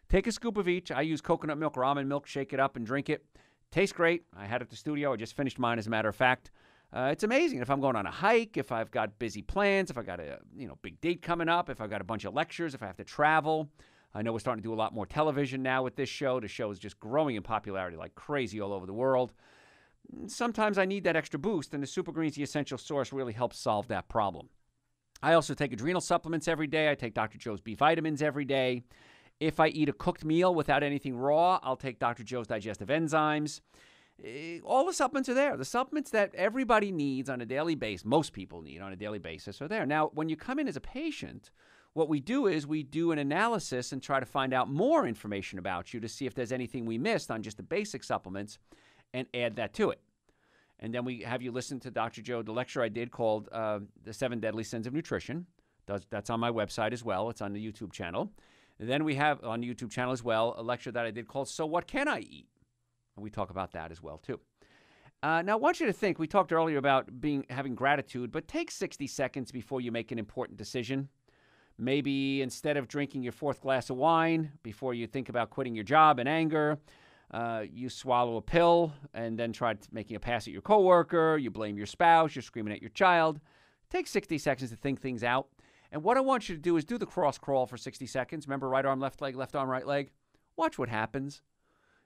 Take a scoop of each. I use coconut milk or almond milk, shake it up and drink it. Tastes great. I had it at the studio. I just finished mine, as a matter of fact. It's amazing. If I'm going on a hike, if I've got busy plans, if I got a big date coming up, if I've got a bunch of lectures, if I have to travel. I know we're starting to do a lot more television now with this show. The show is just growing in popularity like crazy all over the world. Sometimes I need that extra boost, and the Super Greens, the essential source, really helps solve that problem. I also take adrenal supplements every day. I take Dr. Joe's B vitamins every day. If I eat a cooked meal without anything raw, I'll take Dr. Joe's digestive enzymes. All the supplements are there. The supplements that everybody needs on a daily basis, most people need on a daily basis, are there. Now, when you come in as a patient, what we do is we do an analysis and try to find out more information about you to see if there's anything we missed on just the basic supplements and add that to it. And then we have you listen to Dr. Joe, the lecture I did called The 7 Deadly Sins of Nutrition. That's on my website as well. It's on the YouTube channel. And then we have on the YouTube channel as well a lecture that I did called So What Can I Eat? And we talk about that as well, too. Now, I want you to think, we talked earlier about having gratitude, but take 60 seconds before you make an important decision. Maybe instead of drinking your 4th glass of wine, before you think about quitting your job in anger, you swallow a pill and then try making a pass at your coworker, you blame your spouse, you're screaming at your child. Take 60 seconds to think things out. And what I want you to do is do the cross crawl for 60 seconds. Remember, right arm, left leg, left arm, right leg? Watch what happens.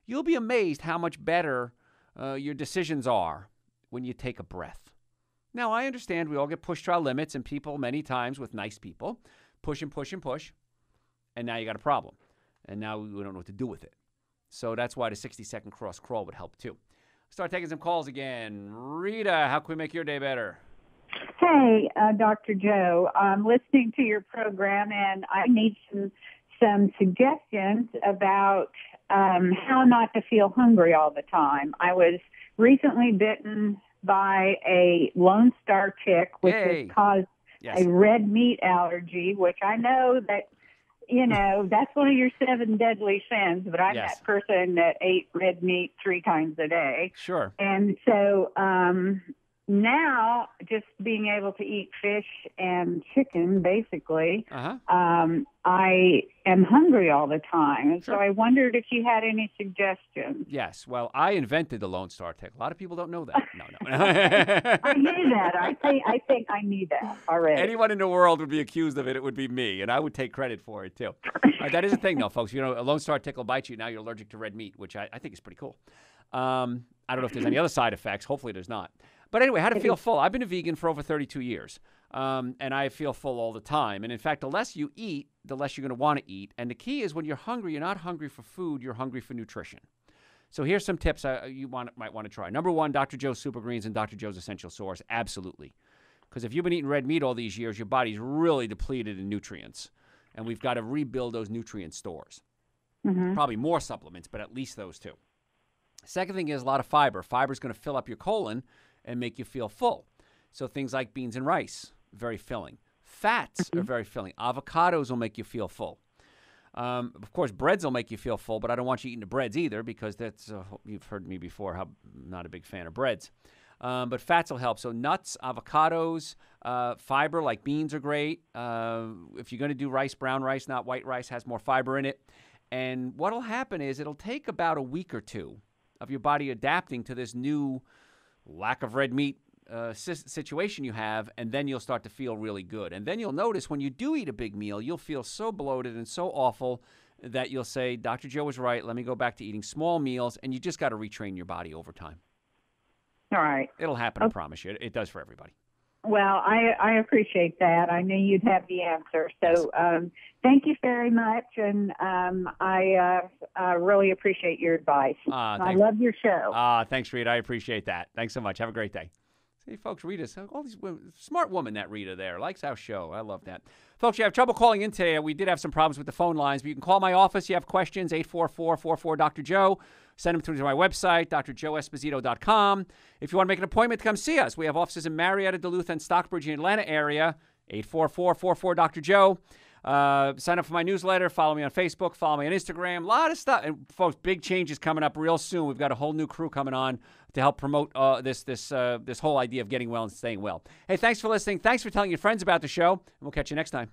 You'll be amazed how much better your decisions are when you take a breath. Now, I understand we all get pushed to our limits, and people many times with nice people push and push and push, and now you got a problem. And now we don't know what to do with it. So that's why the 60-second cross crawl would help too. Start taking some calls again. Rita, how can we make your day better? Hey, Dr. Joe, I'm listening to your program, and I need some suggestions about how not to feel hungry all the time. I was recently bitten by a Lone Star tick, which has caused a red meat allergy, which I know that, that's one of your 7 deadly sins, but I'm that person that ate red meat 3 times a day. Sure. And so now just being able to eat fish and chicken, basically, I am hungry all the time. And so I wondered if you had any suggestions. Yes. Well, I invented the Lone Star tick. A lot of people don't know that. No. I knew that. I think I knew that already. Anyone in the world would be accused of it. It would be me, and I would take credit for it, too. That is a thing, though, folks. A Lone Star tick will bite you. Now you're allergic to red meat, which I think is pretty cool. I don't know if there's any other side effects. Hopefully there's not. But anyway, how to feel full. I've been a vegan for over 32 years, and I feel full all the time. And in fact, the less you eat, the less you're going to want to eat. And the key is when you're hungry, you're not hungry for food, you're hungry for nutrition. So here's some tips you might want to try. Number 1, Dr. Joe's Super Greens and Dr. Joe's Essential Source. Absolutely. Because if you've been eating red meat all these years, your body's really depleted in nutrients. And we've got to rebuild those nutrient stores. Probably more supplements, but at least those 2. Second thing is a lot of fiber. Fiber is going to fill up your colon and make you feel full. So things like beans and rice, very filling. Fats are very filling. Avocados will make you feel full. Of course, breads will make you feel full, but I don't want you eating the breads either because you've heard me before how I'm not a big fan of breads. But fats will help. So nuts, avocados, fiber like beans are great. If you're going to do rice, brown rice, not white rice, has more fiber in it. And what will happen is it'll take about a week or 2 of your body adapting to this new lack of red meat situation you have, and then you'll start to feel really good. And then you'll notice when you do eat a big meal, you'll feel so bloated and so awful that you'll say, Dr. Joe was right, let me go back to eating small meals, and you just got to retrain your body over time. All right. It'll happen, I promise you. It does for everybody. Well, I appreciate that. I knew you'd have the answer. So thank you very much, and I really appreciate your advice. I love your show. Thanks, Rita. I appreciate that. Thanks so much. Have a great day. See, folks, Rita's all these women, smart woman, that Rita there. Likes our show. I love that. Folks, you have trouble calling in today. We did have some problems with the phone lines, but you can call my office. You have questions, 844-44-DR-JOE. Send them through to my website, drjoeesposito.com. If you want to make an appointment to come see us, we have offices in Marietta, Duluth, and Stockbridge in the Atlanta area, 844-44-DR-JOE. Sign up for my newsletter. Follow me on Facebook. Follow me on Instagram. A lot of stuff. And folks, big changes coming up real soon. We've got a whole new crew coming on to help promote this whole idea of getting well and staying well. Hey, thanks for listening. Thanks for telling your friends about the show. And we'll catch you next time.